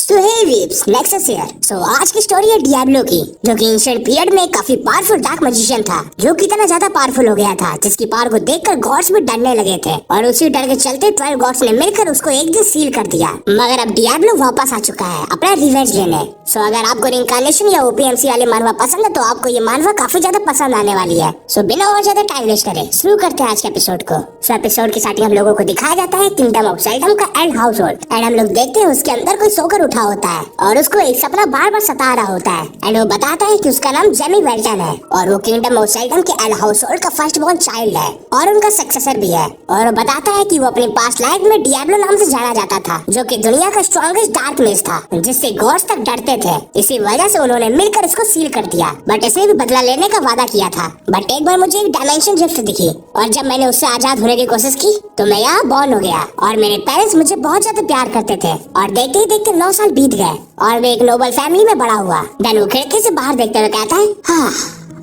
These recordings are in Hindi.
So hey weeps, Nexus here. सो आज की स्टोरी है डियाब्लो की, जो कि एंशिएंट पीरियड में काफी पावरफुल डार्क मैजिशियन था, जो कि इतना ज्यादा पावरफुल हो गया था जिसकी पावर को देखकर गॉड्स भी डरने लगे थे। और उसी डर के चलते 12 गॉड्स ने मिलकर उसको एक दिन सील कर दिया। मगर अब डियाब्लो वापस आ चुका है अपना रिवेंज लेने। सो अगर आपको रिइंकार्नेशन या ओपीएमसी वाले मानवा पसंद है तो आपको ये मानवा काफी ज्यादा पसंद आने वाली है। सो बिना और ज्यादा टाइम वेस्ट करे शुरू करते हैं आज के एपिसोड को। सो एपिसोड की स्टार्टिंग हम लोगों को दिखाया जाता है किंगडम ऑफ सेल्डम का एंड हाउस होल्ड। एंड हम लोग देखते हैं उसके अंदर कोई सोकर उठा होता है और उसको एक सपना बार बार सता रहा होता है। एंड वो बताता है कि उसका नाम जेमी वेल्टन है और वो किंगडम ऑफ सेल्डम के एंड हाउस होल्ड का फर्स्ट बॉर्न चाइल्ड है और उनका सक्सेसर भी है। और वो बताता है कि वो अपनी पास्ट लाइफ में डियाब्लो नाम से जाना जाता था, जो कि दुनिया का स्ट्रॉन्गेस्ट डार्क मेज था, जिससे गॉड्स तक डरते थे। इसी वजह से उन्होंने मिलकर उसको सील कर दिया, बट इसने भी बदला लेने का वादा किया था। बट एक बार मुझे एक डायमेंशन गिफ्ट दिखी और जब मैंने उससे आजाद होने की कोशिश की तो मैं यहाँ बॉर्न हो गया और मेरे पेरेंट्स मुझे बहुत ज्यादा प्यार करते थे। और देखते ही देखते 9 साल बीत गए और मैं एक नोबल फैमिली में बड़ा हुआ। देन वो खिड़की से बाहर देखते हुए कहता है, हाँ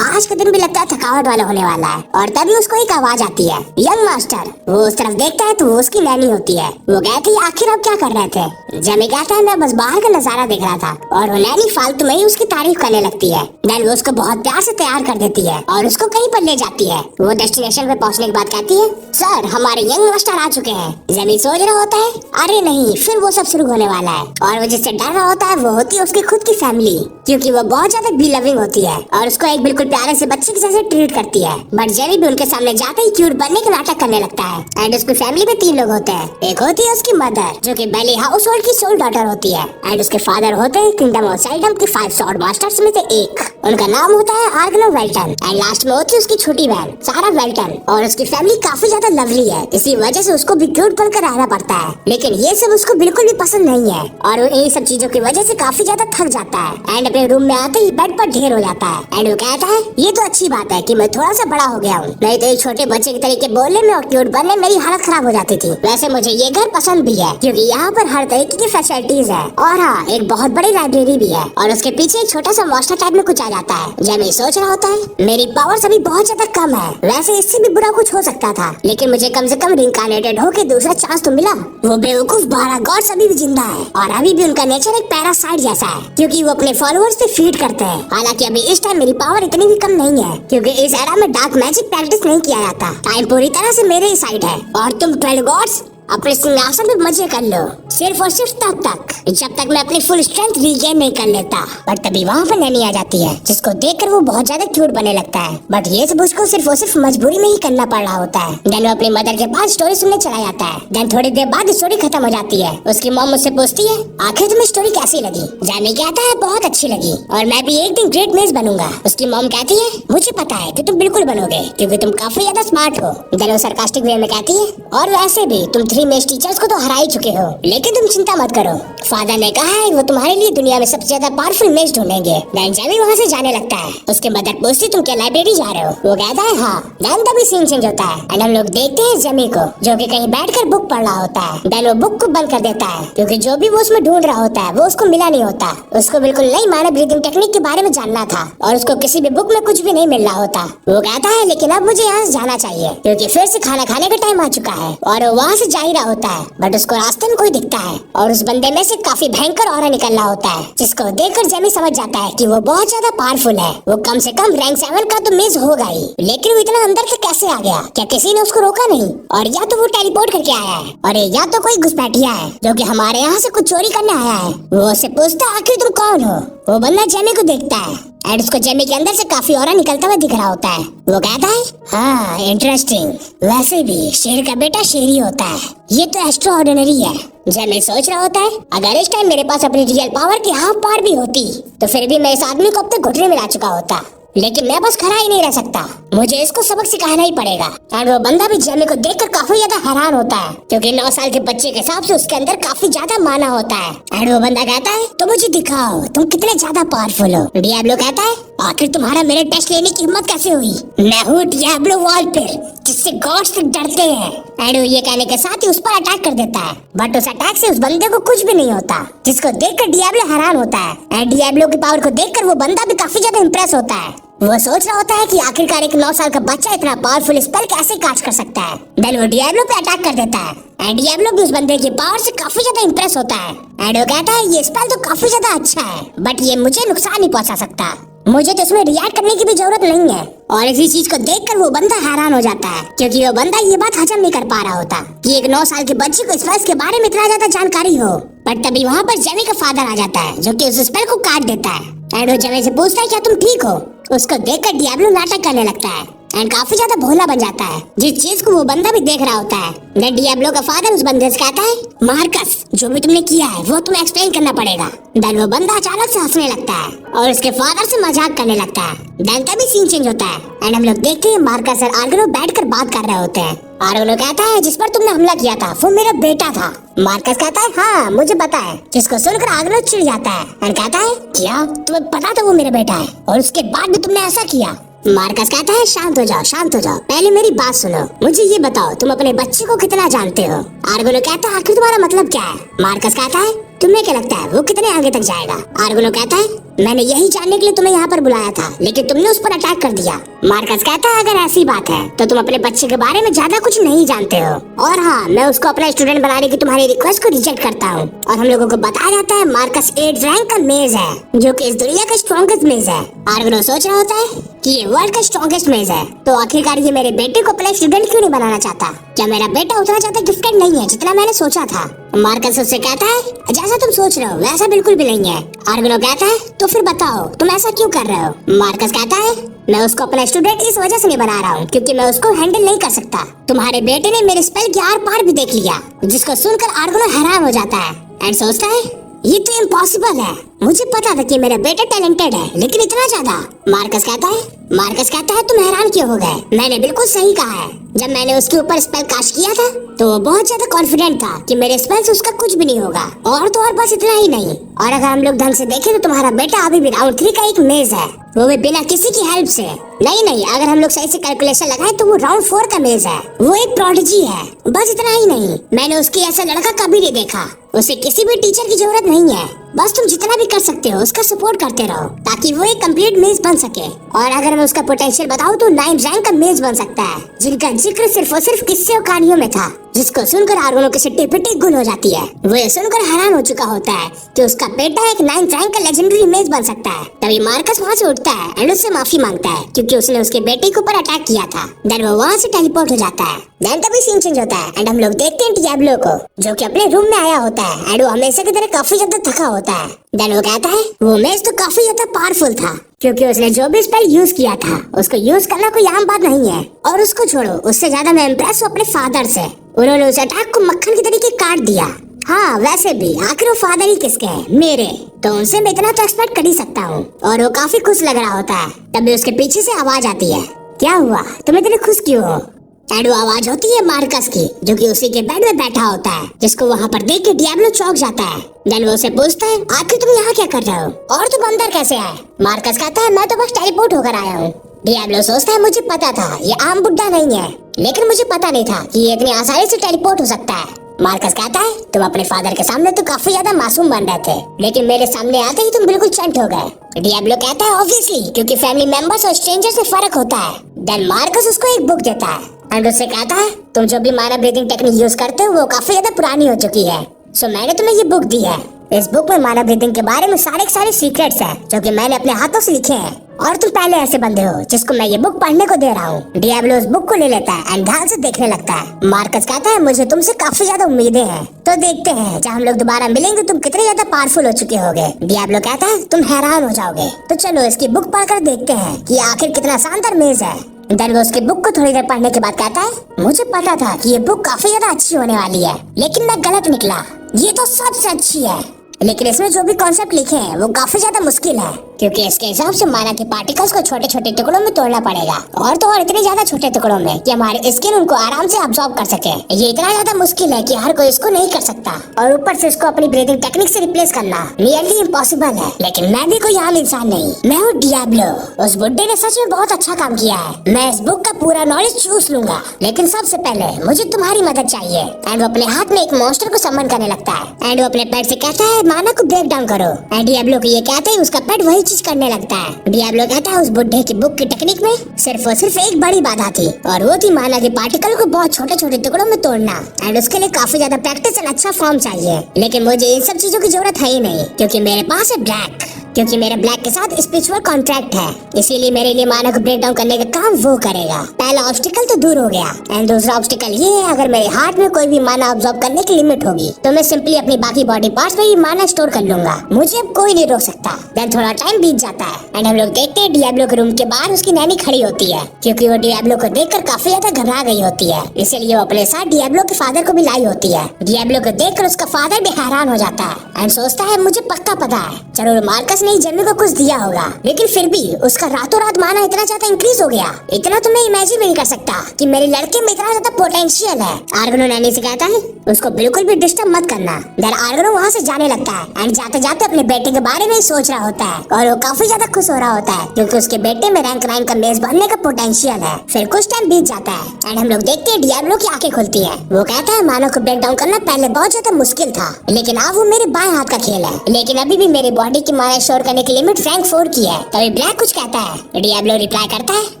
आज का दिन भी लगता है थकावट वाला होने वाला है। और तभी उसको एक आवाज आती है, यंग मास्टर। वो उस तरफ देखता है तो वो उसकी नैनी होती है। वो कहती है, आखिर आप क्या कर रहे थे? जेमी कहता है, मैं बस बाहर का नजारा देख रहा था। और वो नैनी फालतू में ही उसकी तारीफ करने लगती है। देन वो उसको बहुत प्यार से तैयार कर देती है और उसको कहीं पर ले जाती है। वो डेस्टिनेशन पे पहुंचने के बाद कहती है, सर हमारे यंग मास्टर आ चुके हैं। जेमी सोच रहा होता है, अरे नहीं, फिर वो सब शुरू होने वाला है। और वो जिससे डर रहा होता है वो होती है उसकी खुद की फैमिली, क्योंकि वो बहुत ज्यादा बी लविंग होती है और उसको एक बिल्कुल प्यारे से बच्चे के जैसे ट्रीट करती है। बट जेमी भी उनके सामने जाते ही क्यूट बनने के नाटक करने लगता है। एंड उसकी फैमिली में 3 लोग होते हैं। एक होती है उसकी मदर, जो कि बेली हाउस होल्ड की सोल डॉटर होती है। एंड उसके फादर होते हैं किंगडम ऑफ सेल्डम के 5 स्वॉर्ड मास्टर्स में से एक, उनका नाम होता है आर्गनो वेल्टन। एंड लास्ट में होती है उसकी छोटी बहन सारा वेल्टन। और उसकी फैमिली काफी ज्यादा लवली है, इसी वजह से उसको भी क्यूट बनकर रहना पड़ता है। लेकिन ये सब उसको बिल्कुल भी पसंद नहीं है और वो इन सब चीजों की वजह से काफी ज्यादा थक जाता है। एंड अपने रूम में आते ही बेड पर ढेर हो जाता है। एंड वो कहता है, ये तो अच्छी बात है कि मैं थोड़ा सा बड़ा हो गया हूँ, नहीं तो एक छोटे बच्चे के तरीके बोलने में और क्यूट बनने में मेरी हालत खराब हो जाती थी। वैसे मुझे ये घर पसंद भी है क्योंकि यहाँ पर हर तरीके की फैसिलिटीज है और हाँ, एक बहुत बड़ी लाइब्रेरी भी है। और उसके पीछे एक छोटा सा मॉस्टर टाइप में कुछ आ जाता है। जेमी सोच रहा होता है, मेरी पावर्स अभी बहुत ज्यादा कम है, वैसे इससे भी बुरा कुछ हो सकता था, लेकिन मुझे कम से कम रिइंकार्नेटेड होके दूसरा चांस तो मिला। वो बेवकूफ 12 गॉड्स अभी भी जिंदा है और अभी भी उनका नेचर एक पैरासाइट जैसा है, क्योंकि वो अपने फॉलोअर्स से फीड करते हैं। हालांकि अभी इस टाइम मेरी पावर इतनी भी कम नहीं है, क्योंकि इस एरा में डार्क मैजिक प्रैक्टिस नहीं किया जाता। टाइम पूरी तरह से मेरे ही साइड है और तुम 12 गॉड्स अपने सिंहासन पे मजे कर लो, सिर्फ और सिर्फ तब तक जब तक मैं अपनी फुल स्ट्रेंथ रीगेन नहीं कर लेता। पर तभी वहाँ पर नैनी आ जाती है, जिसको देखकर वो बहुत ज्यादा क्यूट बनने लगता है। बट ये सब उसको सिर्फ और सिर्फ मजबूरी में ही करना पड़ रहा होता है। देन वो अपनी मदर के पास स्टोरी सुनने चला जाता है। देन थोड़ी देर बाद स्टोरी खत्म हो जाती है। उसकी मॉम मुझसे पूछती है, आखिर तुम्हें स्टोरी कैसी लगी? जेमी कहता है, बहुत अच्छी लगी और मैं भी एक दिन ग्रेट मेज बनूंगा। उसकी मॉम कहती है, मुझे पता है कि तुम बिल्कुल बनोगे, क्योंकि तुम काफी ज्यादा स्मार्ट हो। देन वो सरकास्टिक वे में कहती है, और वैसे भी तुम 3 मेज टीचर्स को तो हरा ही चुके हो, लेकिन तुम चिंता मत करो, फादर ने कहा है वो तुम्हारे लिए दुनिया में सबसे ज्यादा पावरफुल मेज ढूंढेंगे। देन जेमी वहाँ से जाने लगता है। उसके मदर पूछती, तुम क्या लाइब्रेरी जा रहे हो? वो कहता है, हाँ। देन तभी सीन चेंज होता है एंड हम लोग देखते हैं जेमी को, जो कि कहीं बैठकर बुक पढ़ रहा होता है। देन वो बुक को बंद कर देता है, क्योंकि जो भी वो उसमें ढूंढ रहा होता है वो उसको मिला नहीं होता। उसको बिल्कुल नई मानव ब्रीदिंग टेक्निक के बारे में जानना था और उसको किसी भी बुक में कुछ भी नहीं मिल रहा होता। वो कहता है, लेकिन अब मुझे यहाँ से जाना चाहिए, क्योंकि फिर से खाना खाने का टाइम आ चुका है। और वो वहाँ से जा ही रहा होता है, बट उसको रास्ते में कोई दिखता है और उस बंदे में से काफी भयंकर ऑरा निकल रहा होता है, जिसको देखकर जेमी समझ जाता है कि वो बहुत ज्यादा पावरफुल है। वो कम से कम रैंक 7 का तो मेज होगा ही, लेकिन वो इतना अंदर तक कैसे आ गया? क्या किसी ने उसको रोका नहीं? और या तो वो टेलीपोर्ट करके आया है और या तो कोई घुसपैठिया है जो कि हमारे यहाँ से कुछ चोरी करने आया है। वो उससे पूछता है, आखिर तुम कौन हो? वो बंदा जेमी को देखता है एंड उसको जेमी के अंदर से काफी ऑरा निकलता हुआ दिख रहा होता है। वो कहता है, हाँ इंटरेस्टिंग, वैसे भी शेर का बेटा शेर ही होता है, ये तो एक्स्ट्रा ऑर्डिनरी है। जेमी सोच रहा होता है, अगर इस टाइम मेरे पास अपनी रियल पावर की हाफ पावर भी होती तो फिर भी मैं इस आदमी को अब तक घुटने में ला चुका होता, लेकिन मैं बस खड़ा ही नहीं रह सकता, मुझे इसको सबक सिखाना ही पड़ेगा। और वो बंदा भी जेमी को देखकर काफी ज्यादा हैरान होता है, क्योंकि 9 साल के बच्चे के हिसाब से उसके अंदर काफी ज्यादा माना होता है। और वो बंदा कहता है, तो मुझे दिखाओ तुम कितने ज्यादा पावरफुल हो। डियाब्लो कहता है, आखिर तुम्हारा मेरे टेस्ट लेने की हिम्मत कैसे हुई? मैं हूँ डियाब्लो वॉलपेर, जिससे गॉड्स तक डरते हैं। एंड ये कहने के साथ ही उस पर अटैक कर देता है, बट उस अटैक से उस बंदे को कुछ भी नहीं होता, जिसको देखकर डियाब्लो हैरान होता है। एंड डियाब्लो की पावर को देखकर वो बंदा भी काफी ज्यादा इम्प्रेस होता है। वो सोच रहा होता है कि आखिरकार एक 9 साल का बच्चा इतना पावरफुल स्पेल कैसे कास्ट कर सकता है। देन वो डियाब्लो पे अटैक कर देता है एंड डियाब्लो भी उस बंदे की पावर से काफी ज्यादा इंप्रेस होता है एंड वो कहता है ये स्पेल तो काफी ज्यादा अच्छा है बट ये मुझे नुकसान नहीं पहुंचा सकता, मुझे तो इसमें रिएक्ट करने की भी जरूरत नहीं है। और इसी चीज को देखकर वो बंदा हैरान हो जाता है क्योंकि वो बंदा ये बात हजम नहीं कर पा रहा होता कि एक 9 साल के बच्चे को स्पेल के बारे में इतना ज्यादा जानकारी हो। पर तभी वहाँ पर जेमी का फादर आ जाता है जो कि उस स्पेल को काट देता है एंड वो जेमी से पूछता है क्या तुम ठीक हो। उसको देखकर डियाब्लो नाटक करने लगता है एंड काफी ज्यादा भोला बन जाता है जिस चीज को वो बंदा भी देख रहा होता है। देन डियाब्लो का फादर उस बंदे से कहता है मार्कस जो भी तुमने किया है वो तुम्हें एक्सप्लेन करना पड़ेगा। देन वो बंदा अचानक से हंसने लगता है और उसके फादर से मजाक करने लगता है। देन तभी सीन चेंज होता है एंड हम लोग देखते हैं मार्कस और आर्गनो बैठकर बात कर रहे होते हैं। आर्गनो कहता है जिस पर तुमने हमला किया था वो मेरा बेटा था। मार्कस कहता है हाँ मुझे पता है, जिसको सुनकर आर्गनो चिढ़ जाता है एंड कहता है क्या तुम्हें पता था वो मेरा बेटा है और उसके बाद भी तुमने ऐसा किया। मार्कस कहता है शांत हो जाओ शांत हो जाओ, पहले मेरी बात सुनो, मुझे ये बताओ तुम अपने बच्चे को कितना जानते हो। आर्गनो कहता है आखिर तुम्हारा मतलब क्या है। मार्कस कहता है तुम्हें क्या लगता है वो कितने आगे तक जाएगा। आर्गनो कहता है मैंने यही जानने के लिए तुम्हें यहाँ पर बुलाया था लेकिन तुमने उस पर अटैक कर दिया। मार्कस कहता है अगर ऐसी बात है तो तुम अपने बच्चे के बारे में ज्यादा कुछ नहीं जानते हो और हाँ मैं उसको अपना स्टूडेंट बनाने की तुम्हारी रिक्वेस्ट को रिजेक्ट करता हूँ। और हम लोगों को बताया जाता है मार्कस 8 रैंक का मेज है जो कि इस दुनिया का स्ट्रॉन्गेस्ट मेज है। आर्गनो सोच रहा होता है कि ये वर्ल्ड का स्ट्रॉन्गेस्ट मेज है तो आखिरकार ये मेरे बेटे को अपना स्टूडेंट क्यों नहीं बनाना चाहता। क्या मेरा बेटा उतना ज्यादा गिफ्टेड नहीं है जितना मैंने सोचा था। मार्कस उससे कहता है जैसा तुम सोच रहे हो वैसा बिल्कुल भी नहीं है। आर्गनो कहता है तो फिर बताओ तुम ऐसा क्यों कर रहे हो। मार्कस कहता है मैं उसको अपना स्टूडेंट इस वजह से नहीं बना रहा हूँ क्योंकि मैं उसको हैंडल नहीं कर सकता। तुम्हारे बेटे ने मेरे स्पेल के आर पार भी देख लिया, जिसको सुनकर आर्गनो हैरान हो जाता है एंड सोचता है ये तो इम्पॉसिबल है, मुझे पता था कि मेरा बेटा टैलेंटेड है लेकिन इतना ज्यादा। मार्कस कहता है तुम हैरान क्यों हो गए, मैंने बिल्कुल सही कहा है। जब मैंने उसके ऊपर स्पेल कास्ट किया था तो वो बहुत ज्यादा कॉन्फिडेंट था कि मेरे स्पेल से उसका कुछ भी नहीं होगा। और बस इतना ही नहीं, और अगर हम लोग ढंग से देखें तो तुम्हारा बेटा अभी भी राउंड 3 का एक मेज है, वो भी बिना किसी की हेल्प से। नहीं अगर हम लोग सही से कैलकुलेशन लगाए तो वो राउंड 4 का मेज है, वो एक प्रोडिजी है। बस इतना ही नहीं, मैंने उसके ऐसा लड़का कभी नहीं देखा, उसे किसी भी टीचर की जरूरत नहीं है, बस तुम जितना भी कर सकते हो उसका सपोर्ट करते रहो ताकि वो एक कंप्लीट मेज बन सके। और अगर मैं उसका पोटेंशियल बताऊं तो 9 रैंक का मेज बन सकता है जिनका जिक्र सिर्फ और सिर्फ किस्से और कहानियों में था, जिसको सुनकर आर्गनो की सिट्टी पिट्टी गुल हो जाती है। वो ये सुनकर हैरान हो चुका होता है कि उसका बेटा एक 9 रैंक का लेजेंडरी इमेज बन सकता है। तभी मार्कस वहाँ से उठता है एंड उससे माफी मांगता है क्योंकि उसने उसके बेटे के ऊपर अटैक किया था। देन वो वहाँ से टेलीपोर्ट हो जाता है। देन तभी सीन चेंज होता है एंड हम लोग देखते हैं डियाब्लो को जो कि अपने रूम में आया होता है एंड वो हमेशा की तरह काफी ज्यादा थका होता है। देन वो कहता है वो मेज तो काफी ज्यादा पावरफुल था क्योंकि उसने जो भी स्पेल यूज किया था उसको यूज करना कोई आम बात नहीं है। और उसको छोड़ो, उससे ज्यादा मैं इम्प्रेस हूँ अपने फादर से, उन्होंने उस अटैक को मक्खन की तरीके काट दिया। हाँ वैसे भी आखिर वो फादर ही किसके हैं, मेरे, तो उनसे मैं इतना तो एक्सपेक्ट कर ही सकता हूँ। और वो काफी खुश लग रहा होता है। तभी उसके पीछे से आवाज आती है क्या हुआ तुम इतने खुश क्यों हो। एंड वो आवाज होती है मार्कस की जो कि उसी के बेड में बैठा होता है, जिसको वहाँ पर देख के डियाब्लो चौंक जाता है। देन वो उसे पूछता है आखिर तुम यहाँ क्या कर रहे हो और तुम अंदर कैसे आए। मार्कस कहता है मैं तो बस टेलीपोर्ट होकर आया हूँ। डियाब्लो सोचता है मुझे पता था ये आम बुड्ढा नहीं है, लेकिन मुझे पता नहीं था कि ये इतनी आसानी से टेलीपोर्ट हो सकता है। मार्कस कहता है तुम अपने फादर के सामने तो काफी ज्यादा मासूम बन रहे थे लेकिन मेरे सामने आते ही तुम बिल्कुल चंट हो गए। डियाब्लो कहता है ऑब्वियसली क्योंकि फैमिली मेंबर्स और स्ट्रेंजर्स में फर्क होता है। देन मार्कस उसको एक बुक देता है एंड उससे कहता है तुम जो भी माइनर ब्रीथिंग टेक्निक यूज करते हो वो काफी ज्यादा पुरानी हो चुकी है, सो मैंने तुम्हें ये बुक दी है। इस बुक में माइनर ब्रीथिंग के बारे में सारे सीक्रेट्स हैं जो कि मैंने अपने हाथों से लिखे हैं और तुम पहले ऐसे बंदे हो जिसको मैं ये बुक पढ़ने को दे रहा हूँ। डियाब्लो उस बुक को ले लेता है एंड ध्यान से देखने लगता है। मार्कस कहता है मुझे तुमसे काफी ज्यादा उम्मीदें हैं, तो देखते हैं जब हम लोग दोबारा मिलेंगे तुम कितने ज्यादा पावरफुल हो चुके होगे। डियाब्लो कहता है तुम हैरान हो जाओगे, तो चलो इसकी बुक पढ़कर देखते हैं कि आखिर कितना शानदार मेज है। देन वो उसकी बुक को थोड़ी देर पढ़ने के बाद कहता है मुझे पता था कि ये बुक काफी ज्यादा अच्छी होने वाली है लेकिन मैं गलत निकला, ये तो सबसे अच्छी है, लेकिन इसमें जो भी कॉन्सेप्ट लिखे हैं वो काफी ज्यादा मुश्किल है क्योंकि इसके हिसाब से माना के पार्टिकल्स को छोटे छोटे टुकड़ों में तोड़ना पड़ेगा और तो और इतने ज्यादा छोटे टुकड़ों में कि हमारी स्किन उनको आराम से अब्सॉर्ब कर सके। ये इतना ज्यादा मुश्किल है कि हर कोई इसको नहीं कर सकता और ऊपर से इसको अपनी ब्रीथिंग टेक्निक से रिप्लेस करना नियरली इम्पॉसिबल है। लेकिन मैं भी कोई आम इंसान नहीं, मैं हूँ डियाब्लो। उस बुड्ढे ने सच में बहुत अच्छा काम किया है, मैं इस बुक का पूरा नॉलेज चूस लूंगा, लेकिन सबसे पहले मुझे तुम्हारी मदद चाहिए। एंड वो अपने हाथ में एक मॉन्स्टर को समन करने लगता है एंड वो अपने पेट से कहता है माना को ब्रेक डाउन करो। एंड डियाब्लो को ये कहते ही उसका पेट वही चीज करने लगता है। डियाब्लो कहता है उस बुड्ढे की बुक की टेक्निक में सिर्फ और सिर्फ एक बड़ी बाधा थी, और वो थी माना के पार्टिकल को बहुत छोटे छोटे टुकड़ों में तोड़ना। एंड उसके लिए काफी ज्यादा प्रैक्टिस एंड अच्छा फॉर्म चाहिए, लेकिन मुझे इन सब चीजों की जरूरत है ही नहीं, क्योंकि मेरे पास है ब्लैक। क्योंकि मेरे ब्लैक के साथ स्पिरिचुअल कॉन्ट्रैक्ट है, इसीलिए मेरे लिए माना को ब्रेक डाउन करने का काम वो करेगा। पहला ऑब्स्टिकल तो दूर हो गया, एंड दूसरा ऑब्स्टिकल ये है, अगर मेरे हार्ट में कोई भी माना ऑब्जॉर्ब करने की लिमिट होगी तो मैं सिंपली अपनी बाकी बॉडी पार्ट्स में ही माना स्टोर कर लूंगा। मुझे अब कोई नहीं रोक सकता। देन थोड़ा टाइम बीत जाता है एंड हम लोग देखते हैं डियाब्लो के रूम के बाहर उसकी नैनी खड़ी होती है, क्योंकि वो डियाब्लो को देखकर काफी ज्यादा घबरा गई होती है। इसीलिए वो अपने साथ डियाब्लो के फादर को भी लाई होती है। डियाब्लो को देखकर उसका फादर भी हैरान हो जाता है एंड सोचता है मुझे पक्का पता है जरूर मार्कस ने जेमी को कुछ दिया होगा, लेकिन फिर भी उसका रातों रात माना इतना ज्यादा इंक्रीज हो गया। इतना तो मैं इमेजिन भी नहीं कर सकता कि मेरे लड़के में इतना ज्यादा पोटेंशियल है। आर्गनो नैनी से कहता है उसको बिल्कुल भी डिस्टर्ब मत करना। देन आर्गनो वहाँ से जाने लगता है एंड जाते जाते अपने बेटे के बारे में सोच रहा होता है, और वो काफी ज्यादा खुश हो रहा होता है क्योंकि उसके बेटे में रैंक 9 का मेज बनने का पोटेंशियल है। फिर कुछ टाइम बीत जाता है एंड हम लोग देखते हैं डियाब्लो की आंखें खुलती है। वो कहता है मानो को ब्रेक डाउन करना पहले बहुत ज्यादा मुश्किल था, लेकिन अब वो मेरे बाएं हाथ का खेल है, लेकिन अभी भी मेरी बॉडी की माना स्टोर करने की लिमिट रैंक 4 की है। तभी ब्लैक कुछ कहता है। डियाब्लो रिप्लाई करता है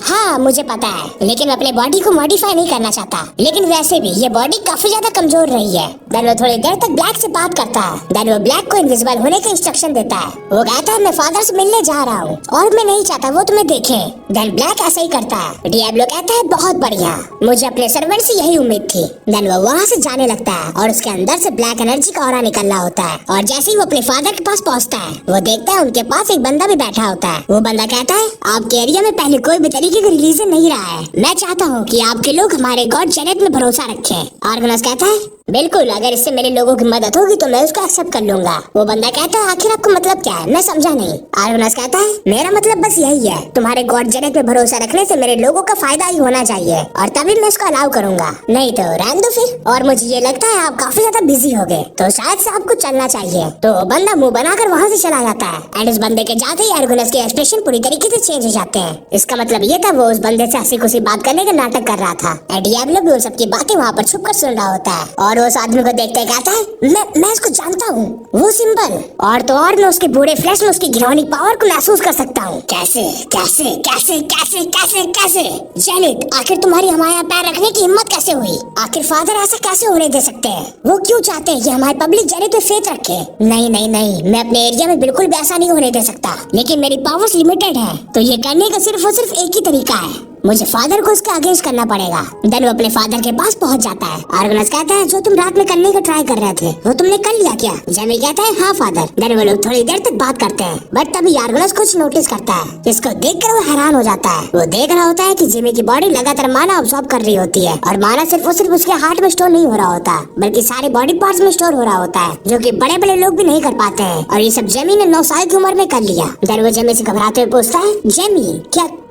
हाँ मुझे पता है, लेकिन अपने बॉडी को मॉडिफाई नहीं करना चाहता, लेकिन वैसे भी ये बॉडी काफी ज्यादा कमजोर रही है। देन वो थोड़ी देर तक ब्लैक से बात करता है। देन वो ब्लैक को इनविजिबल होने का इंस्ट्रक्शन देता है। वो कहता है मैं फादर से मिलने जा रहा हूँ और मैं नहीं चाहता वो तुम्हें देखे। देन ब्लैक ऐसा ही करता है। डियाब्लो कहता है बहुत बढ़िया, मुझे अपने सर्वेंट से यही उम्मीद थी। देन वो वहाँ से जाने लगता है और उसके अंदर से ब्लैक एनर्जी का ऑरा निकल रहा होता है, और जैसे ही वो अपने फादर के पास पहुँचता है वो देखता है उनके पास एक बंदा भी बैठा होता है। वो बंदा कहता है आपके एरिया में पहले कोई भी तरीके का रिलीजन नहीं रहा है, मैं चाहता हूँ कि आपके लोग हमारे गॉड जेनेट में भरोसा रखें। आर्गनस कहता है बिल्कुल, अगर इससे मेरे लोगों की मदद होगी तो मैं उसको एक्सेप्ट कर लूंगा। वो बंदा कहता है आखिर आपका मतलब क्या है, मैं समझा नहीं। आर्गनस कहता है मेरा मतलब बस यही है, तुम्हारे गॉड जेनेट में भरोसा रखने से मेरे लोगों का फायदा ही होना चाहिए, और तभी मैं इसको अलाउ करूंगा, नहीं तो रहने दो फिर। और मुझे ये लगता है आप काफी ज्यादा बिजी हो गए, तो शायद से आपको चलना चाहिए। तो बंदा मुंह बनाकर वहाँ से चला जाता है एंड उस बंदे के जाते ही आर्गनस के एक्सप्रेशन पूरी तरीके से चेंज हो जाते हैं। इसका मतलब ये था वो उस बंदे से हंसी खुशी बात करने का नाटक कर रहा था। डियाब्लो भी उन सबकी बातें वहाँ पर छुप कर सुन रहा होता है, और उस आदमी को देखते कहता है मैं इसको जानता हूँ, वो सिंबल, और तो और मैं उसके बूढ़े फ्लैश में उसकी घिनौनी पावर को महसूस कर सकता हूँ। कैसे कैसे कैसे कैसे कैसे कैसे जेनिथ, आखिर तुम्हारी हमारे यहाँ पैर रखने की हिम्मत कैसे हुई? आखिर फादर ऐसा कैसे होने दे सकते हैं? वो क्यों चाहते हैं कि हमारी पब्लिक जेनिथ पे फेथ रखे? नहीं नहीं नहीं, मैं अपने एरिया में बिल्कुल भी ऐसा नहीं होने दे सकता, लेकिन मेरी पावर्स लिमिटेड है, तो ये करने का सिर्फ और सिर्फ एक ही तरीका है, मुझे फादर को उसके अगेंस्ट करना पड़ेगा। देन वो अपने फादर के पास पहुंच जाता है। आर्गनस कहता है जो तुम रात में करने का ट्राई कर रहे थे वो तुमने कर लिया क्या? जेमी कहता है हाँ फादर। देन वो लोग थोड़ी देर तक बात करते हैं, बट तभी आर्गनस कुछ नोटिस करता है, जिसको देखकर वो हैरान हो जाता है। वो देख रहा होता है कि जेमी की बॉडी लगातार माना अब्सॉर्ब कर रही होती है, और माना सिर्फ और सिर्फ उसके हार्ट में स्टोर नहीं हो रहा होता, बल्कि सारे बॉडी पार्ट्स में स्टोर हो रहा होता है, जो कि बड़े बड़े लोग भी नहीं कर पाते हैं, और ये सब जेमी ने 9 साल की उम्र में कर लिया। देन वो जेमी से घबराते हुए पूछता है जेमी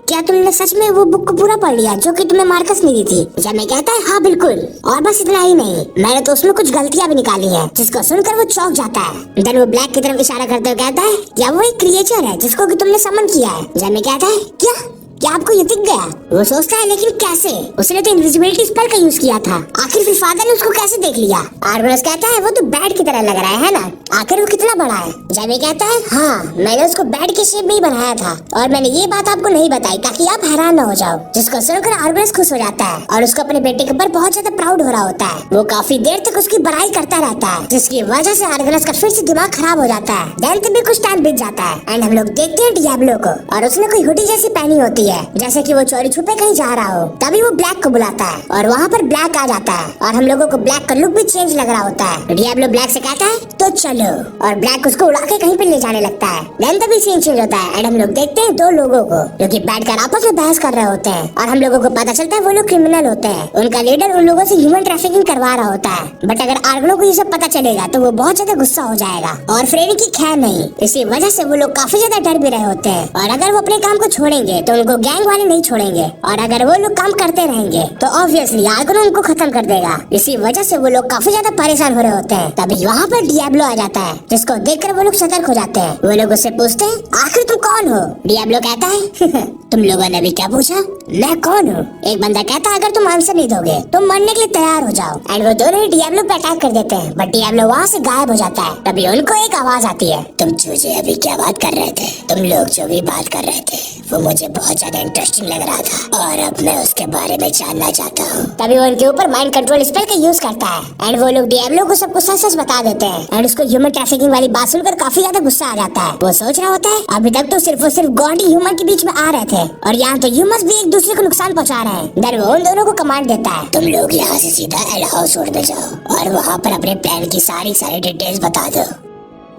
क्या तुमने सच में वो बुक को पूरा पढ़ लिया जो कि तुम्हें मार्कस ने दी थी? जेमी कहता है हाँ बिल्कुल, और बस इतना ही नहीं, मैंने तो उसमें कुछ गलतियां भी निकाली हैं, जिसको सुनकर वो चौंक जाता है। देन वो ब्लैक की तरफ इशारा करते हुए कहता है क्या वो एक क्रिएचर है जिसको कि तुमने समन किया है? जेमी कहता है क्या आपको ये दिख गया? वो सोचता है लेकिन कैसे, उसने तो इनविजिबिलिटी स्पेल का यूज किया था, आखिर फिर फादर ने उसको कैसे देख लिया? आर्गनस कहता है वो तो बैट की तरह लग रहा है ना, आखिर वो कितना बड़ा है? जेमी कहता है हाँ, मैंने उसको बैट के शेप में ही बनाया था, और मैंने ये बात आपको नहीं बताई ताकि आप हैरान न हो जाओ। जिसको सुनकर आर्गनस खुश हो जाता है और उसको अपने बेटे के ऊपर बहुत ज्यादा प्राउड हो रहा होता है। वो काफी देर तक उसकी बड़ाई करता रहता है, जिसकी वजह से आर्गनस का फिर से दिमाग खराब हो जाता है। देन तभी कुछ टाइम बीत जाता है एंड हम लोग देखते हैं डियाब्लो को, और उसने कोई हुडी जैसी पहनी होती है जैसे कि वो चोरी छुपे कहीं जा रहा हो। तभी वो ब्लैक को बुलाता है और वहाँ पर ब्लैक आ जाता है, और हम लोगों को ब्लैक का लुक भी चेंज लग रहा होता है। डियाब्लो ब्लैक से कहता है तो चलो, और ब्लैक उसको उड़ा के कहीं पे ले जाने लगता है। देन तभी सीन चेंज होता है एंड हम लोग देखते हैं 2 लोगों को जो कि बैठकर आपस में बहस कर रहे होते हैं, और हम लोगों को पता चलता है वो लोग क्रिमिनल होते हैं। उनका लीडर उन लोगों से ह्यूमन ट्रैफिकिंग करवा रहा होता है, बट अगर आर्गनो को ये सब पता चलेगा तो वो बहुत ज्यादा गुस्सा हो जाएगा, और फ्रेडी की खैर नहीं, इसी वजह से वो लोग काफी ज्यादा डर भी रहे होते हैं, और अगर वो अपने काम को छोड़ेंगे तो उनको उनको गैंग वाले नहीं छोड़ेंगे और अगर वो लोग काम करते रहेंगे तो ऑब्वियसली आर्गोन उनको खत्म कर देगा। इसी वजह से वो लोग काफी ज्यादा परेशान हो रहे होते हैं। तभी वहाँ पर डियाब्लो आ जाता है, जिसको देखकर वो लोग सतर्क हो जाते हैं। वो लोग उससे पूछते हैं आखिर तुम कौन हो? डियाब्लो कहता है तुम लोगों ने भी क्या पूछा, मैं कौन हूँ? एक बंदा कहता है अगर तुम आंसर नहीं दोगे तो मरने के लिए तैयार हो जाओ। एंड वो दोनों ही डियाब्लो पे अटैक कर देते हैं, बट डियाब्लो वहाँ से गायब हो जाता है। तभी उनको एक आवाज आती है, तुम चूजे अभी क्या बात कर रहे थे? तुम लोग जो भी बात कर रहे थे वो मुझे बहुत ज्यादा इंटरेस्टिंग लग रहा था और अब मैं उसके बारे में जानना चाहता हूँ। तभी वो उनके ऊपर माइंड कंट्रोल स्पेल का यूज करता है एंड वो लोग डियाब्लो को सब कुछ सच सच बता देते हैं। एंड उसको ह्यूमन ट्रैफिकिंग वाली बात सुनकर काफी ज्यादा गुस्सा आ जाता है। वो सोच रहा होता है अभी तक तो सिर्फ और सिर्फ गॉड ही ह्यूमन के बीच में आ रहे थे और यहाँ तो ह्यूमंस भी एक दूसरे को नुकसान पहुँचा रहे हैं। देन वो उन दोनों को कमांड देता है, तुम लोग यहाँ से सीधा एल हाउस रोड में जाओ और वहाँ पर अपने प्लान की सारी डिटेल्स बता दो।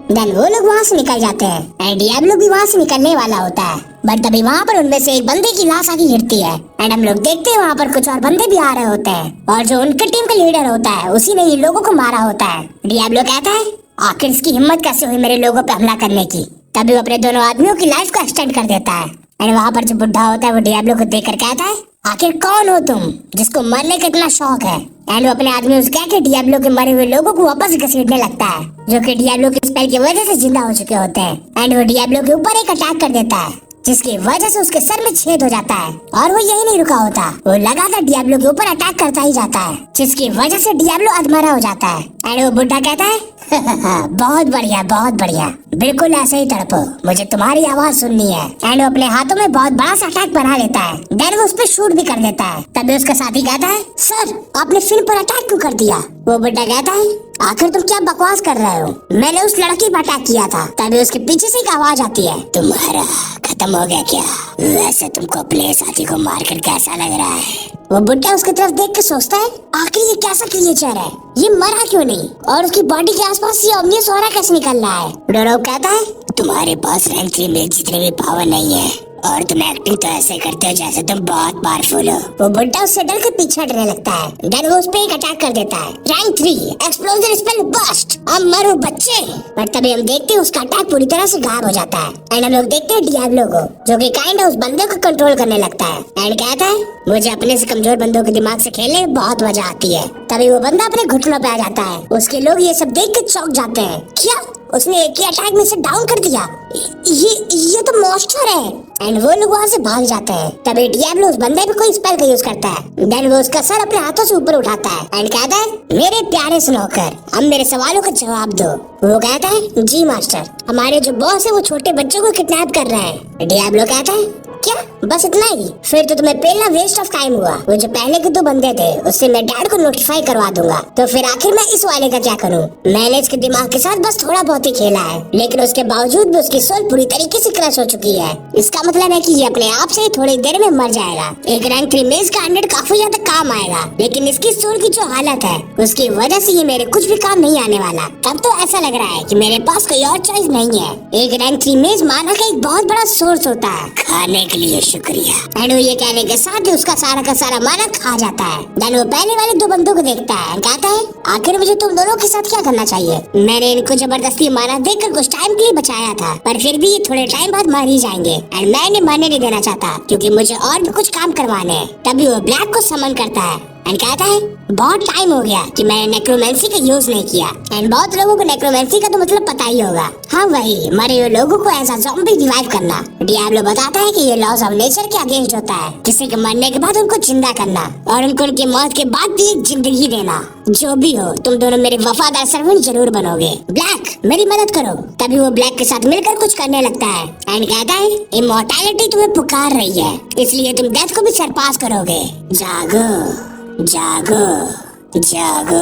देन वो लोग वहाँ से निकल जाते हैं एंड डियाब्लो भी वहाँ से निकलने वाला होता है, बट तभी वहाँ पर उनमें से एक बंदे की लाश आके गिरती है एंड हम लोग देखते हैं वहाँ पर कुछ और बंदे भी आ रहे होते हैं और जो उनके टीम का लीडर होता है उसी ने इन लोगों को मारा होता है। डियाब्लो कहता है आखिर इसकी हिम्मत कैसे हुई मेरे लोगों पे हमला करने की। तभी वो अपने दोनों आदमियों की लाइफ को एक्सटेंड कर देता है एंड वहाँ पर जो बुढ़ा होता है वो डियाब्लो को देखकर कहता है आखिर कौन हो तुम जिसको मरने का इतना शौक है? एंड वो अपने आदमी उस कह के डियाब्लो के मरे हुए लोगों को वापस घसीटने लगता है, जो कि डियाब्लो के स्पेल की वजह से जिंदा हो चुके होते हैं। एंड वो डियाब्लो के ऊपर एक अटैक कर देता है जिसकी वजह से उसके सर में छेद हो जाता है और वो यही नहीं रुका होता, वो लगातार डियाब्लो के ऊपर अटैक करता ही जाता है, जिसकी वजह से डियाब्लो अधमरा हो जाता है। एंड वो बुढ़ा कहता है बहुत बढ़िया, बिल्कुल ऐसे ही तड़पो, मुझे तुम्हारी आवाज सुननी है। एंड वो अपने हाथों में बहुत बड़ा सा अटैक बना लेता है, देन वो उस पर शूट भी कर देता है। तभी उसका साथी कहता है सर आपने फिल्म पर अटैक क्यों कर दिया? वो बुड्ढा कहता है आखिर तुम क्या बकवास कर रहे हो, मैंने उस लड़की पर अटैक किया था। तभी उसके पीछे से एक आवाज आती है, तुम्हारा खत्म हो गया क्या? वैसे तुमको अपने साथी को मारकर कैसा लग रहा है? वो बुड्ढा उसकी तरफ देख के सोचता है आखिर ये कैसा क्रिएचर है, ये मरा क्यों नहीं और उसकी बॉडी के आसपास ये ऑब्वियस ऑरा कैसे निकल रहा है? डोरो कहता है तुम्हारे पास रैंक 3 में जितनी भी पावर नहीं है और तुम एक्टिंग तो ऐसे करते हो जैसे तुम बहुत पावरफुल हो। वो बुड्ढा उससे डर के पीछे हटने लगता है, देन वो उस पे एक अटैक कर देता है, रैंक 3 एक्सप्लोजन स्पेल बस्ट, अब मरो बच्चे। बट तभी हम देखते हैं उसका अटैक पूरी तरह से गायब हो जाता है एंड हम लोग देखते हैं डियाब्लो को जो कि काइंड उस बंदे को कंट्रोल करने लगता है एंड कहता है मुझे अपने से कमजोर बंदों के दिमाग से खेलने में बहुत मजा आती है। तभी वो बंदा अपने घुटनों पे आ जाता है, उसके लोग ये सब देख के चौंक जाते हैं, क्या उसने एक ही अटैक में से डाउन कर दिया, ये तो मॉन्स्टर है। एंड वो लोग वहाँ से भाग जाते हैं। तभी डियाब्लो उस बंदे पे कोई स्पेल का यूज करता है, देन वो उसका सर अपने हाथों से ऊपर उठाता है एंड कहता है मेरे प्यारे स्नोकर अब मेरे सवालों का जवाब दो। वो कहता है जी मास्टर, हमारे जो बॉस है वो छोटे बच्चों को किडनैप कर रहे हैं। डियाब्लो कहता है क्या बस इतना ही? फिर तो तुम्हें पहला वेस्ट ऑफ टाइम हुआ। वो जो पहले के 2 बंदे थे उससे मैं डैड को नोटिफाई करवा दूंगा, तो फिर आखिर मैं इस वाले का क्या करूं? मैंने इसके दिमाग के साथ बस थोड़ा बहुत ही खेला है, लेकिन उसके बावजूद भी उसकी सोल पूरी तरीके से क्रश हो चुकी है। इसका मतलब है कि ये अपने आप से थोड़ी देर में मर जाएगा। एक रैंक 3 में इसका 100 काफी ज्यादा काम आएगा, लेकिन इसकी सोल की जो हालत है उसकी वजह से ये मेरे कुछ भी काम नहीं आने वाला। तब तो ऐसा लग रहा है कि मेरे पास कोई और चॉइस नहीं है। एक रैंक 3 में माना का एक बहुत बड़ा सोर्स होता है, खाने के लिए शुक्रिया। एंड वो ये कहने के साथ ही उसका सारा का सारा माना खा जाता है। देन वो पहले वाले 2 बंदों को देखता है, कहता है आखिर मुझे तुम दोनों के साथ क्या करना चाहिए? मैंने इनको जबरदस्ती माना देकर कुछ टाइम के लिए बचाया था, पर फिर भी ये थोड़े टाइम बाद मर ही जाएंगे एंड मैं इन्हें मरने नहीं देना चाहता क्योंकि मुझे और भी कुछ काम करवाने हैं। तभी वो ब्लैक को समन करता है एंड कहता है बहुत टाइम हो गया कि मैंने नेक्रोमेंसी का यूज नहीं किया। एंड बहुत लोगों को नेक्रोमेंसी का तो मतलब पता ही होगा, हाँ वही मरे हुए लोगों को ऐसा ज़ॉम्बी रिवाइव करना। डियाब्लो बताता है कि ये लॉज ऑफ नेचर के अगेंस्ट होता है, किसी के मरने के बाद उनको जिंदा करना और उनको उनकी मौत के बाद भी एक जिंदगी देना। जो भी हो तुम दोनों मेरे वफादार सर्वेंट जरूर बनोगे। ब्लैक मेरी मदद करो। तभी वो ब्लैक के साथ मिलकर कुछ करने लगता है एंड कहता है इमॉर्टैलिटी तुम्हें पुकार रही है, इसलिए तुम डेथ को भी सरपास करोगे। जागो जागो जागो।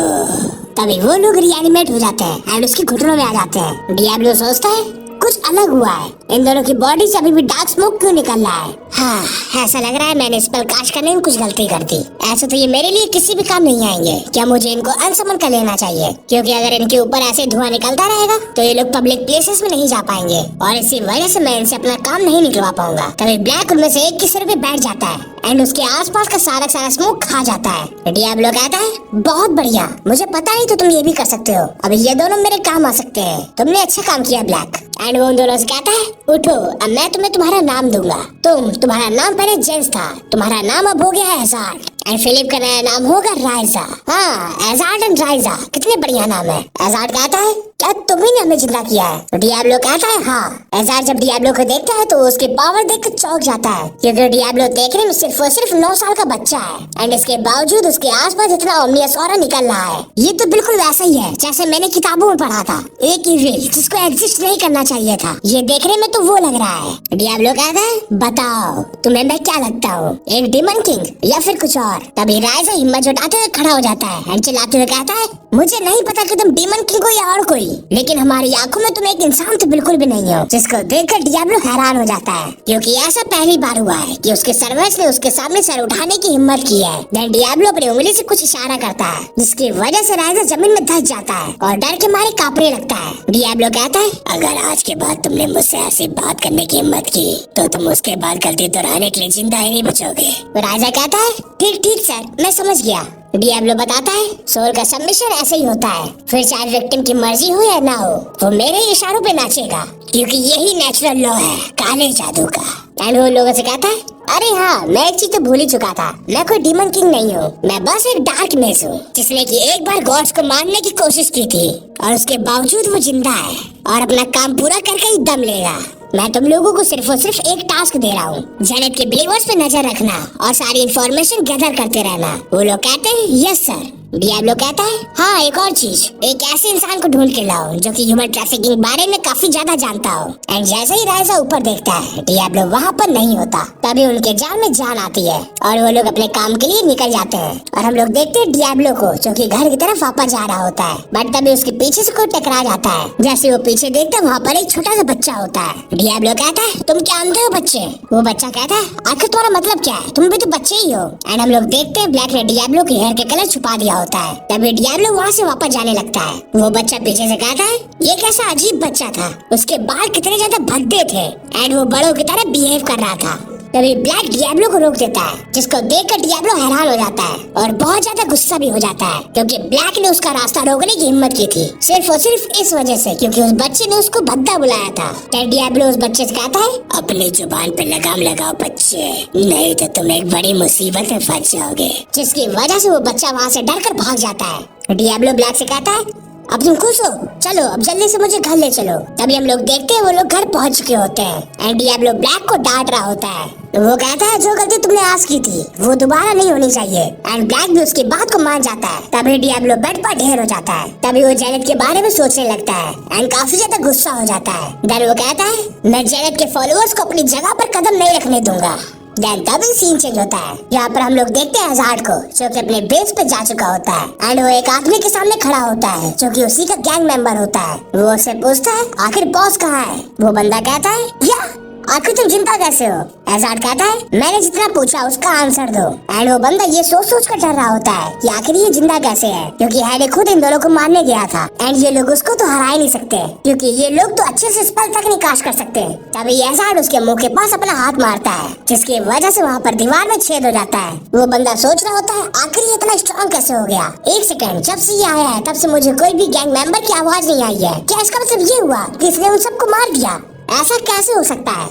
तभी वो लोग रिएनिमेट हो जाते हैं एंड उसकी घुटनों में आ जाते हैं। डियाब्लो सोचता है कुछ अलग हुआ है, इन दोनों की बॉडी से अभी भी डार्क स्मोक क्यों निकल रहा है? हाँ ऐसा लग रहा है मैंने स्पेल कास्ट करने में कुछ गलती कर दी। ऐसे तो ये मेरे लिए किसी भी काम नहीं आएंगे। क्या मुझे इनको अनसमन कर लेना चाहिए? क्योंकि अगर इनके ऊपर ऐसे धुआं निकलता रहेगा तो ये लोग पब्लिक प्लेसेस में नहीं जा पाएंगे और इसी वजह से मैं इनसे अपना काम नहीं निकलवा पाऊंगा। तभी ब्लैक उनमें से एक के सिर पे बैठ जाता है एंड उसके आसपास का सारा स्मोक खा जाता है। डियाब्लो कहता है बहुत बढ़िया, मुझे पता नहीं तो तुम ये भी कर सकते हो, अभी ये दोनों मेरे काम आ सकते हैं। तुमने अच्छा काम किया ब्लैक। एंड वो उन दोनों से कहता है उठो, अब मैं तुम्हें तुम्हारा नाम दूंगा। तुम्हारा नाम पहले जेम्स था, तुम्हारा नाम अब हो गया है एजार्ड, एंड फिलिप का नया नाम होगा राइजा। हाँ, एजार्ड एंड राइजा, कितने बढ़िया नाम है। एजार्ड कहता है क्या तुम्ही ने हमें जिंदा किया है? तो डियाब्लो कहता है हाँ। एजार्ड जब डियाब्लो को देखता है तो उसकी पावर देखकर चौंक जाता है, क्योंकि डियाब्लो देखने में सिर्फ और सिर्फ 9 साल का बच्चा है एंड इसके बावजूद उसके आसपास इतना ओमनियस ऑरा निकल रहा है। ये तो बिल्कुल वैसा ही है जैसे मैंने किताबों में पढ़ा था, एक इविल जिसको एग्जिस्ट नहीं करना चाहिए था। ये देखने में तो वो लग रहा है। डियाब्लो कहता है बताओ तुम्हें मैं क्या लगता हूँ, एक डीमन किंग या फिर कुछ और? तभी राइजा हिम्मत जुटाते हुए खड़ा हो जाता है एंड चिल्लाते हुए कहता है मुझे नहीं पता कि तुम डीमन किंग हो या और कोई, लेकिन हमारी आंखों में तुम एक इंसान तो बिल्कुल भी नहीं हो। जिसको देखकर डियाब्लो हैरान हो जाता है, क्योंकि ऐसा पहली बार हुआ है कि उसके सर्वेंट्स ने उसके सामने सर उठाने की हिम्मत की है। देन डियाब्लो अपनी उंगली से कुछ इशारा करता है, जिसकी वजह से राइजा जमीन में धंस जाता है और डर के मारे कांपने लगता है। डियाब्लो कहता है अगर आज के बाद तुमने मुझसे ऐसी बात करने की हिम्मत की तो तुम उसके बाद गलती दोहराने के लिए जिंदा ही नहीं बचोगे। तो राइजा कहता है ठीक ठीक सर, मैं समझ गया। डियाब्लो बताता है सोल का सबमिशन ऐसे ही होता है, फिर चाहे विक्टिम की मर्जी हो या ना हो, वो मेरे इशारों पे नाचेगा, क्योंकि यही नेचुरल लॉ है काले जादू का। एंड वो लोगों से कहता है अरे हाँ, मैं एक चीज तो भूल ही चुका था, मैं कोई डीमन किंग नहीं हूँ, मैं बस एक डार्क मेज हूँ जिसने कि एक बार गॉड्स को मारने की कोशिश की थी और उसके बावजूद वो जिंदा है और अपना काम पूरा करके ही दम लेगा। मैं तुम लोगों को सिर्फ और सिर्फ एक टास्क दे रहा हूँ, जेनेट के बिलीवर्स पे नजर रखना और सारी इंफॉर्मेशन गैदर करते रहना। वो लोग कहते हैं यस सर। डियाब्लो कहता है हाँ एक और चीज, एक ऐसे इंसान को ढूंढ के लाओ जो कि ह्यूमन ट्रैफिकिंग बारे में काफी ज्यादा जानता हो। एंड जैसे ही राइजा ऊपर देखता है डियाब्लो वहाँ पर नहीं होता, तभी उनके जान में जान आती है और वो लोग अपने काम के लिए निकल जाते हैं। और हम लोग देखते हैं डियाब्लो को जो कि घर की तरफ वापस जा रहा होता है, बट तभी उसके पीछे से कोई टकरा जाता है। जैसे वो पीछे देखते हैं वहाँ पर एक छोटा सा बच्चा होता है। डियाब्लो कहता है तुम क्या अंधे हो बच्चे? वो बच्चा कहता है आखिर तुम्हारा मतलब क्या है, तुम भी तो बच्चे ही हो। एंड हम लोग देखते हैं ब्लैक ने डियाब्लो के हेयर के कलर छुपा दिया होता है, तभी डियाब्लो वहाँ से वापस जाने लगता है। वो बच्चा पीछे से कहता है ये कैसा अजीब बच्चा था, उसके बाल कितने ज्यादा भद्दे थे एंड वो बड़ों की तरह बिहेव कर रहा था। तभी ब्लैक डियाब्लो को रोक देता है, जिसको देखकर डियाब्लो हैरान हो जाता है और बहुत ज्यादा गुस्सा भी हो जाता है, क्योंकि ब्लैक ने उसका रास्ता रोकने की हिम्मत की थी सिर्फ और सिर्फ इस वजह से क्योंकि उस बच्चे ने उसको भद्दा बुलाया था। तब डियाब्लो उस बच्चे से कहता है अपनी जुबान पे लगाम लगाओ बच्चे, नहीं तो तुम एक बड़ी मुसीबत में फंस जाओगे। जिसकी वजह से वो बच्चा वहाँ से डर कर भाग जाता है। डियाब्लो ब्लैक से कहता है अब तुम खुश हो, चलो अब जल्दी से मुझे घर ले चलो। तभी हम लोग देखते हैं वो लोग घर पहुंच चुके होते हैं एंड डियाब्लो ब्लैक को डांट रहा होता है। वो कहता है जो गलती तुमने आज की थी वो दोबारा नहीं होनी चाहिए एंड ब्लैक भी उसकी बात को मान जाता है। तभी डियाब्लो बेड पर ढेर हो जाता है। तभी वो जेनेट के बारे में सोचने लगता है एंड काफी ज्यादा गुस्सा हो जाता है। देन वो कहता है मैं जेनेट के फॉलोअर्स को अपनी जगह पर कदम नहीं रखने दूंगा। देन तभी सीन चेंज होता है, यहाँ पर हम लोग देखते हैं एजार्ड को जो कि अपने बेस पे जा चुका होता है एंड वो एक आदमी के सामने खड़ा होता है जो कि उसी का गैंग मेंबर होता है। वो उससे पूछता है आखिर बॉस कहाँ है? वो बंदा कहता है या आखिर तुम जिंदा कैसे हो? एजार्ड कहता है मैंने जितना पूछा उसका आंसर दो। एंड वो बंदा ये सोच सोच कर डर रहा होता है कि आखिर ये जिंदा कैसे है, क्योंकि हैरी खुद इन दोनों को मारने गया था एंड ये लोग उसको तो हरा ही नहीं सकते, क्योंकि ये लोग तो अच्छे से स्पेल तक नहीं कास्ट कर सकते। तभी एजार्ड उसके मुंह के पास अपना हाथ मारता है, जिसकी वजह से वहाँ पर दीवार में छेद हो जाता है। वो बंदा सोच रहा होता है आखिर ये इतना स्ट्रॉन्ग कैसे हो गया। एक सेकंड, जब से ये आया है तब से मुझे कोई भी गैंग मेंबर की आवाज नहीं आई है। क्या इसका मतलब ये हुआ कि इसने उन सबको मार दिया? ऐसा कैसे हो सकता है?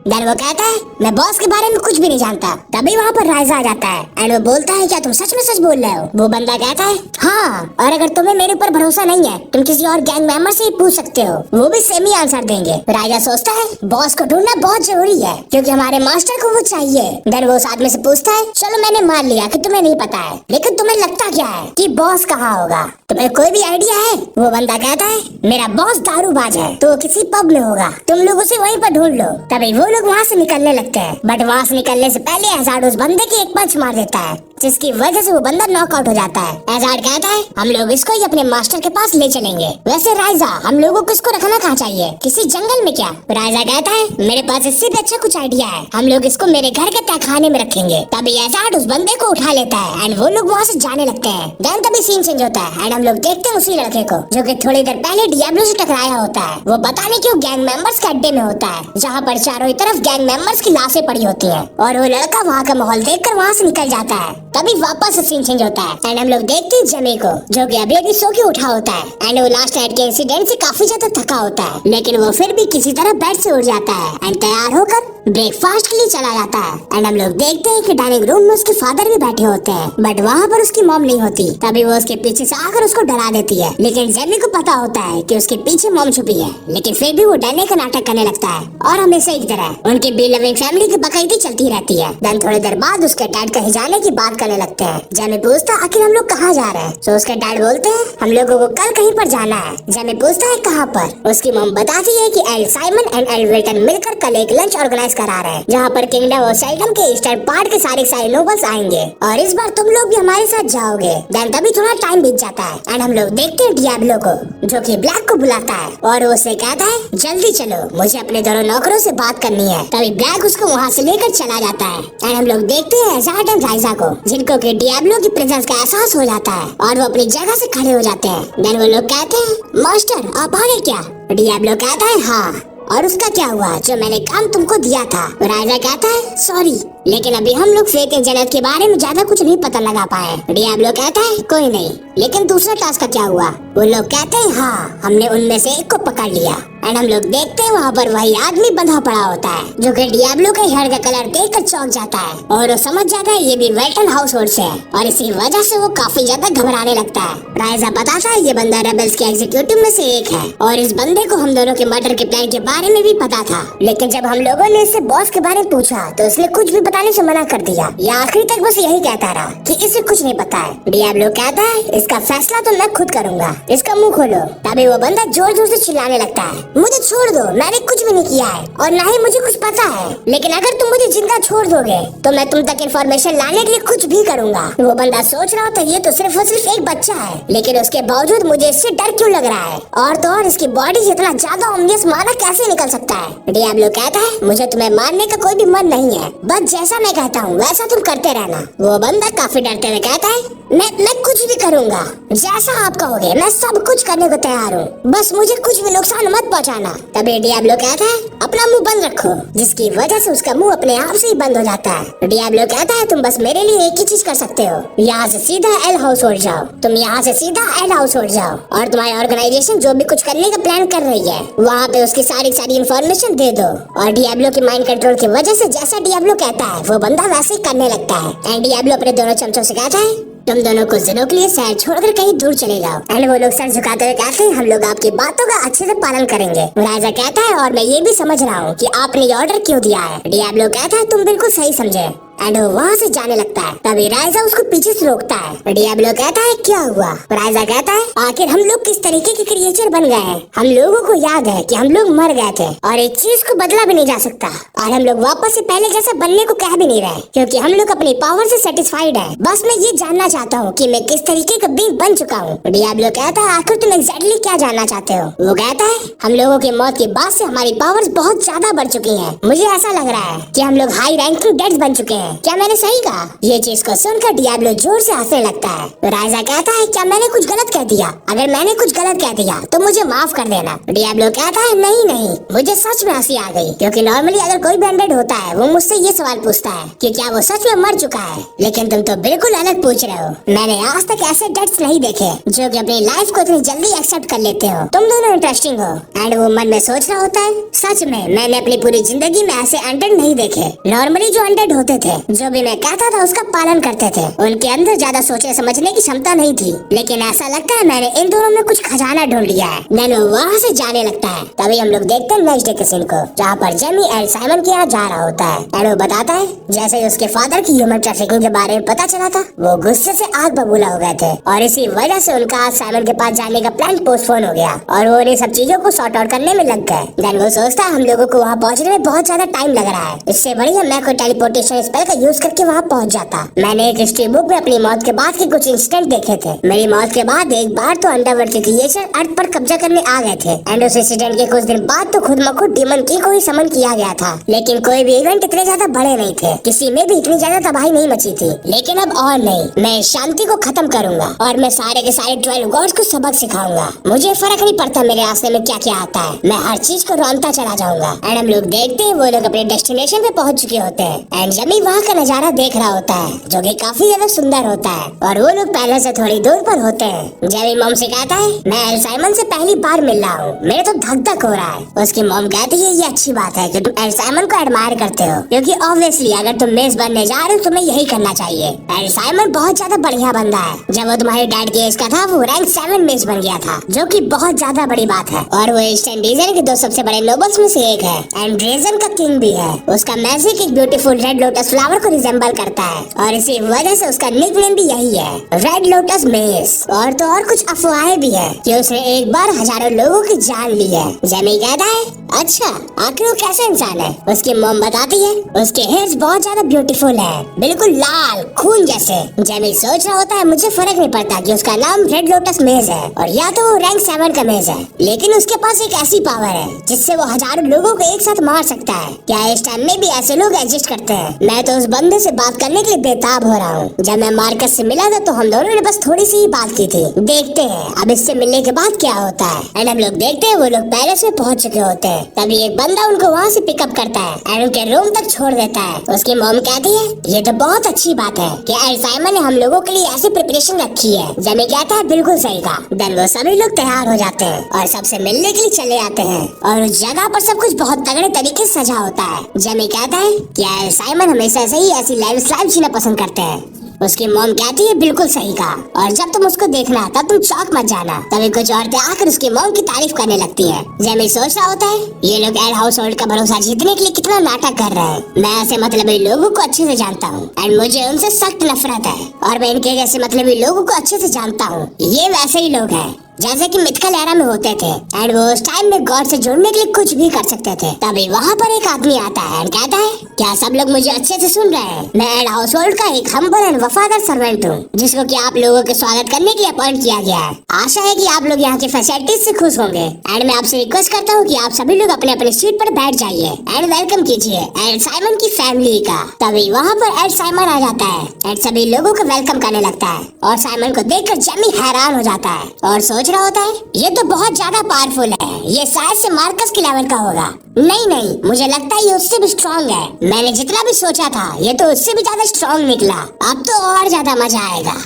देन वो कहता है मैं बॉस के बारे में कुछ भी नहीं जानता। तभी वहाँ पर राइजा आ जाता है एंड वो बोलता है क्या तुम सच में सच बोल रहे हो? वो बंदा कहता है हाँ, और अगर तुम्हें मेरे ऊपर भरोसा नहीं है तुम किसी और गैंग मेंबर से ही पूछ सकते हो, वो भी सेम ही आंसर देंगे। राइजा सोचता है बॉस को ढूंढना बहुत जरूरी है क्योंकि हमारे मास्टर को वो चाहिए। देन वो उस आदमी से पूछता है चलो मैंने मान लिया कि तुम्हें नहीं पता है, लेकिन तुम्हें लगता क्या है कि बॉस कहाँ होगा? तुम्हें कोई भी आइडिया है? वो बंदा कहता है मेरा बॉस दारूबाज है तो किसी पब में होगा, तुम लोग उसे वहीं पर ढूंढ लो। तभी वो लोग वहाँ से निकलने लगते हैं, बट वहाँ से निकलने से पहले एजार्ड उस बंदे की एक पंच मार देता है, जिसकी वजह से वो बंदा नॉकआउट हो जाता है। एजार्ड कहता है हम लोग इसको ही अपने मास्टर के पास ले चलेंगे। वैसे राइजा हम लोगों को इसको रखना कहाँ चाहिए, किसी जंगल में क्या? राइजा कहता है मेरे पास इससे भी अच्छा कुछ आइडिया है, हम लोग इसको मेरे घर के तहखाने में रखेंगे। तभी एजार्ड उस बंदे को उठा लेता है एंड वो लोग वहाँ से जाने लगते हैं। देन तभी सीन चेंज होता है एंड हम लोग देखते हैं उसी लड़के को जो कि थोड़ी देर पहले डियाब्लो से टकराया होता है। वो पता नहीं क्यों गैंग मेंबर्स के अड्डे में होता है, जहाँ पर चारों तरफ गैंग मेंबर्स की लाशें पड़ी होती हैं और वो लड़का वहाँ का माहौल देखकर वहाँ से निकल जाता है। तभी वापस सीन चेंज होता है एंड हम लोग देखते हैं जेमी को, जो कि अभी अभी सो के उठा होता है एंड वो लास्ट नाइट के इंसिडेंट से काफी ज्यादा थका होता है, लेकिन वो फिर भी किसी तरह बेड से उठ जाता है एंड तैयार होकर ब्रेकफास्ट के लिए चला जाता है एंड हम लोग देखते हैं कि डाइनिंग रूम में उसके फादर भी बैठे होते हैं, बट वहाँ पर उसकी मॉम नहीं होती। तभी वो उसके पीछे से आकर उसको डरा देती है, लेकिन जेमी को पता होता है कि उसके पीछे मॉम छुपी है, लेकिन फिर भी वो डरने का नाटक करने लगता है और हमेशा की तरह उनकी बी लविंग फैमिली की बकैती चलती रहती है। देन थोड़ी देर बाद उसके डैड कहीं जाने की बात करने लगते हैं। जेमी पूछता आखिर हम लोग कहाँ जा रहे हैं, तो उसके डैड बोलते हैं हम लोगों को कल कहीं पर जाना है। जेमी पूछता है कहाँ पर, उसकी मॉम बताती है कि L Simon and L Wilton मिलकर कल एक लंच ऑर्गेनाइज करा रहे हैं, जहाँ पर किंगडम और शेल्डन के ईस्टर्न पार्ट के सारे नोबल्स आएंगे और इस बार तुम लोग भी हमारे साथ जाओगे। देन तभी थोड़ा टाइम बीत जाता है एंड हम लोग देखते हैं डियाब्लो को, जो कि ब्लैक को बुलाता है और उसे कहता है जल्दी चलो, मुझे अपने दोनों नौकरों से बात करनी है। तभी ब्लैक उसको वहाँ से लेकर चला जाता है एंड हम लोग देखते हैं एजार्ड एंड राइजा को, जिनको कि डियाब्लो की प्रेजेंस का एहसास हो जाता है और वो अपनी जगह से खड़े हो जाते हैं। देन वो लोग कहते हैं मास्टर आप आ गए क्या? डियाब्लो कहता है हाँ, और उसका क्या हुआ जो मैंने काम तुमको दिया था? राजा कहता है सॉरी, लेकिन अभी हम लोग फेथ एंड जन्नत के बारे में ज्यादा कुछ नहीं पता लगा पाए। डियाब्लो कहता है कोई नहीं, लेकिन दूसरा टास्क का क्या हुआ? वो लोग कहते हैं हाँ, हमने उनमें से एक को पकड़ लिया एंड हम लोग देखते हैं वहाँ पर वही आदमी बंधा पड़ा होता है, जो कि डियाब्लो के हेयर का कलर देखकर चौंक जाता है और वो समझ जाता है ये भी वेल्टन हाउस होल्ड से है और इसी वजह से वो काफी ज्यादा घबराने लगता है। राइजा बताता है ये बंदा रेबल्स के एग्जीक्यूटिव में से एक है और इस बंदे को हम दोनों के मर्डर के प्लान के बारे में भी पता था, लेकिन जब हम लोगों ने इससे बॉस के बारे में पूछा तो इसने कुछ भी बताने से मना कर दिया। ये आखिरी तक बस यही कहता रहा कि इसे कुछ नहीं पता है। डियाब्लो कहता है इसका फैसला तो मैं खुद करूंगा, इसका मुंह खोलो। तभी वो बंदा जोर जोर से चिल्लाने लगता है मुझे छोड़ दो, मैंने कुछ भी नहीं किया है और ना ही मुझे कुछ पता है, लेकिन अगर तुम मुझे जिंदा छोड़ दोगे तो मैं तुम तक इन्फॉर्मेशन लाने के लिए कुछ भी करूंगा। वो बंदा सोच रहा था ये तो सिर्फ और सिर्फ एक बच्चा है, लेकिन उसके बावजूद मुझे इससे डर क्यों लग रहा है, और तो और इसकी बॉडी से इतना ज्यादा ऑब्वियस माना कैसे निकल सकता है? डियाब्लो कहता है मुझे तुम्हें मारने का कोई भी मन नहीं है, बस जैसा मैं कहता हूँ वैसा तुम करते रहना। वो बंदा काफी डरते हुए कहता है मैं कुछ भी करूंगा, जैसा आप कहोगे मैं सब कुछ करने को तैयार हूँ, बस मुझे कुछ भी नुकसान मत पहुँचाना। तभी डियाब्लो कहता है अपना मुंह बंद रखो, जिसकी वजह से उसका मुंह अपने आप से ही बंद हो जाता है। डियाब्लो कहता है तुम बस मेरे लिए एक ही चीज कर सकते हो, यहाँ से सीधा एल हाउस उड़ जाओ, तुम यहाँ से सीधा एल हाउस उड़ जाओ और तुम्हारी ऑर्गेनाइजेशन जो भी कुछ करने का प्लान कर रही है वहाँ पे उसकी सारी इन्फॉर्मेशन दे दो। और डियाब्लो के माइंड कंट्रोल की वजह से जैसा डियाब्लो कहता है वो बंदा वैसे ही करने लगता है एंड डियाब्लो अपने दोनों चमचों से कहता है तुम दोनों कुछ दिनों के लिए शहर छोड़कर कहीं दूर चले जाओ। एंड वो लोग सर झुकाते हुए कहते हैं हम लोग आपकी बातों का अच्छे से पालन करेंगे। राजा कहता है और मैं ये भी समझ रहा हूँ कि आपने ये ऑर्डर क्यों दिया है। डियाब्लो कहता है तुम बिल्कुल सही समझे एंड वो वहाँ से जाने लगता है। तभी राइजा उसको पीछे से रोकता है। डियाब्लो कहता है क्या हुआ? राइजा कहता है आखिर हम लोग किस तरीके के क्रिएचर बन गए हैं, हम लोगों को याद है कि हम लोग मर गए थे और एक चीज को बदला भी नहीं जा सकता और हम लोग वापस से पहले जैसा बनने को कह भी नहीं रहे, क्योंकि हम लोग अपनी पावर से सेटिस्फाइड है। बस मैं ये जानना चाहता हूँ कि मैं किस तरीके का बींग बन चुका हूँ। डियाब्लो कहता है आखिर तुम एग्जैक्टली क्या जानना चाहते हो? वो कहता है हम लोगों की मौत के बाद से हमारी पावर्स बहुत ज्यादा बढ़ चुकी हैं। मुझे ऐसा लग रहा है कि हम लोग हाई रैंकिंग डेड्स बन चुके हैं। क्या मैंने सही कहा? ये चीज को सुनकर डियाब्लो जोर से हंसने लगता है। राइजा कहता है क्या मैंने कुछ गलत कह दिया? अगर मैंने कुछ गलत कह दिया तो मुझे माफ कर देना। डियाब्लो कहता है नहीं, मुझे सच में हंसी आ गई, क्योंकि नॉर्मली अगर कोई भी अनडेड होता है वो मुझसे ये सवाल पूछता है कि क्या वो सच में मर चुका है, लेकिन तुम तो बिल्कुल अलग पूछ रहे हो। मैंने आज तक ऐसे डेड्स नहीं देखे जो कि अपनी लाइफ को इतनी जल्दी एक्सेप्ट कर लेते हो। तुम दोनों इंटरेस्टिंग हो। एंड वो मन में सोच रहा होता है सच में मैंने अपनी पूरी जिंदगी में ऐसे अनडेड नहीं देखे। नॉर्मली जो अनडेड होते थे जो भी मैं कहता था उसका पालन करते थे, उनके अंदर ज्यादा सोचने समझने की क्षमता नहीं थी, लेकिन ऐसा लगता है मैंने इन दोनों में कुछ खजाना ढूंढ लिया है। देन वो वहाँ से जाने लगता है। तभी हम लोग देखते हैं नेक्स्ट डे के सीन को, जहाँ पर जेमी एंड साइमन के यहाँ जा रहा होता है। एंड वो बताता है जैसे ही उसके फादर की ह्यूमन ट्रैफिकिंग के बारे में पता चला था वो गुस्से से आग बबूला हो गए थे और इसी वजह से उनका आज साइमन के पास जाने का प्लान पोस्टपोन हो गया और वो इन सब चीजों को सॉर्ट आउट करने में लग गए। देन वो सोचता है हम लोगों को वहाँ पहुँचने में बहुत ज्यादा टाइम लग रहा है, इससे बढ़िया मैं कोई टेलीपोर्टेशन स्पेल का यूज करके वहाँ पहुँच जाता। मैंने एक हिस्ट्री बुक में अपनी मौत के बाद के कुछ इंसिडेंट देखे थे। मेरी मौत के बाद एक बार तो अंडरवर्ल्ड के क्रिएचर अर्थ पर कब्जा करने आ गए थे एंड उस इंसिडेंट के कुछ दिन बाद तो खुद म खुद डीमन की को ही समन किया गया था, लेकिन कोई भी इवेंट इतने ज्यादा बड़े नहीं थे, किसी में भी इतनी ज्यादा तबाही नहीं मची थी। लेकिन अब और नहीं, मैं इस शांति को खत्म करूंगा और मैं सारे के सारे 12 गॉड्स को सबक सिखाऊंगा। मुझे फर्क नहीं पड़ता मेरे रास्ते में क्या क्या आता है, मैं हर चीज को रोनता चला जाऊंगा। एंड हम लोग देखते हैं वो लोग अपने डेस्टिनेशन पे पहुंच चुके होते हैं एंड जमी वहाँ का नजारा देख रहा होता है जो कि काफी ज्यादा सुंदर होता है और वो लोग पहले से थोड़ी दूर पर होते हैं। जेमी मॉम से कहता है मैं एल साइमन से पहली बार मिल रहा हूँ, मेरे तो धक धक हो रहा है। उसकी मॉम कहती है ये अच्छी बात है कि तुम एल साइमन को एडमायर करते हो, क्योंकि ऑब्वियसली अगर तुम मेज बनने जा रहे हो तुम्हें यही करना चाहिए। एल साइमन बहुत ज्यादा बढ़िया बंदा है, जब वो तुम्हारे डैड के एज का था वो रैंक 7 मेज बन गया था, जो कि बहुत ज्यादा बड़ी बात है। और वो ईस्ट इंडीजन के 2 सबसे बड़े नोबल्स में से एक है एंड ड्रेजन का किंग भी है। उसका मैजिक एक ब्यूटीफुल रेड लोटस फ्लावर को रिजेंबल करता है और इसी वजह से उसका निकनेम भी यही है, रेड लोटस मेज। और तो और कुछ अफवाहें भी है कि उसने एक बार हजारों लोगों की जान ली है। जेमी कहता है अच्छा आखिर वो कैसा इंसान है? उसकी मॉम बताती है उसके हेयर्स बहुत ज्यादा ब्यूटीफुल है, बिल्कुल लाल खून जैसे। जेमी सोच रहा होता है मुझे फर्क नहीं पड़ता कि उसका नाम रेड लोटस मेज है और या तो वो रैंक 7 का मेज है, लेकिन उसके पास एक ऐसी पावर है जिससे वो हजारों लोगों को एक साथ मार सकता है। क्या इस टाइम में भी ऐसे लोग एग्जिस्ट करते हैं? मैं तो उस बंदे से बात करने के लिए बेताब हो रहा हूँ। जब मैं मार्कस से मिला था तो हम दोनों ने बस थोड़ी सी ही बात की थी। देखते हैं अब इससे मिलने के बाद क्या होता है। एंड हम लोग देखते हैं वो लोग पैलेस में पहुंच चुके होते हैं। तभी एक बंदा उनको वहाँ से पिकअप करता है एंड उनके रूम तक छोड़ देता है। उसकी मॉम कहती है ये तो बहुत अच्छी बात है कि एल साइमन ने हम लोगों के लिए ऐसी प्रिपरेशन रखी है। जेमी कहता है बिल्कुल सही कहा। देन वो सभी लोग तैयार हो जाते हैं और सबसे मिलने के लिए चले जाते हैं और उस जगह पर सब कुछ बहुत तगड़े तरीके से सजा होता है। जेमी कहता है कि एल साइमन हमेशा से ही ऐसी लाइफ स्टाइल जीना पसंद करते हैं। उसकी मॉम कहती है बिल्कुल सही कहा और जब तुम उसको देखना तब तुम चौक मत जाना। तभी कुछ औरतें आकर उसकी मॉम की तारीफ करने लगती हैं। जेमी सोच रहा होता है ये लोग एल हाउस होल्ड का भरोसा जीतने के लिए कितना नाटक कर रहे हैं। मैं ऐसे मतलबी लोगों को अच्छे से जानता हूँ एंड मुझे उनसे सख्त नफरत है और मैं इनके जैसे मतलबी लोगों को अच्छे से जानता हूँ। ये वैसे ही लोग हैं जैसे कि मिथकल एरा में होते थे एंड वो उस टाइम में गॉड से जुड़ने के लिए कुछ भी कर सकते थे। तभी वहाँ पर एक आदमी आता है एंड कहता है क्या सब लोग मुझे अच्छे से सुन रहे हैं? मैं एड हाउस होल्ड का एक हम्बल एंड वफादार सर्वेंट हूँ जिसको कि आप लोगों के स्वागत करने के लिए अपॉइंट किया गया है। आशा है कि आप लोग यहाँ की फैसिलिटीज से खुश होंगे एंड मैं आपसे रिक्वेस्ट करता हूँ कि आप सभी लोग अपने अपने सीट पर बैठ जाइए एंड वेलकम कीजिए एड साइमन की फैमिली का। तभी वहाँ पर एड साइमन आ जाता है एंड सभी लोगों को वेलकम करने लगता है और साइमन को देखकर जेमी हैरान हो जाता है और सोच रहा होता है ये तो बहुत ज्यादा पावरफुल है, ये शायद से मार्कस के लेवल का होगा। नहीं मुझे लगता है ये उससे भी स्ट्रॉन्ग है। मैंने जितना भी सोचा था ये तो उससे भी ज्यादा स्ट्रॉन्ग निकला। अब तो और ज्यादा मजा आएगा।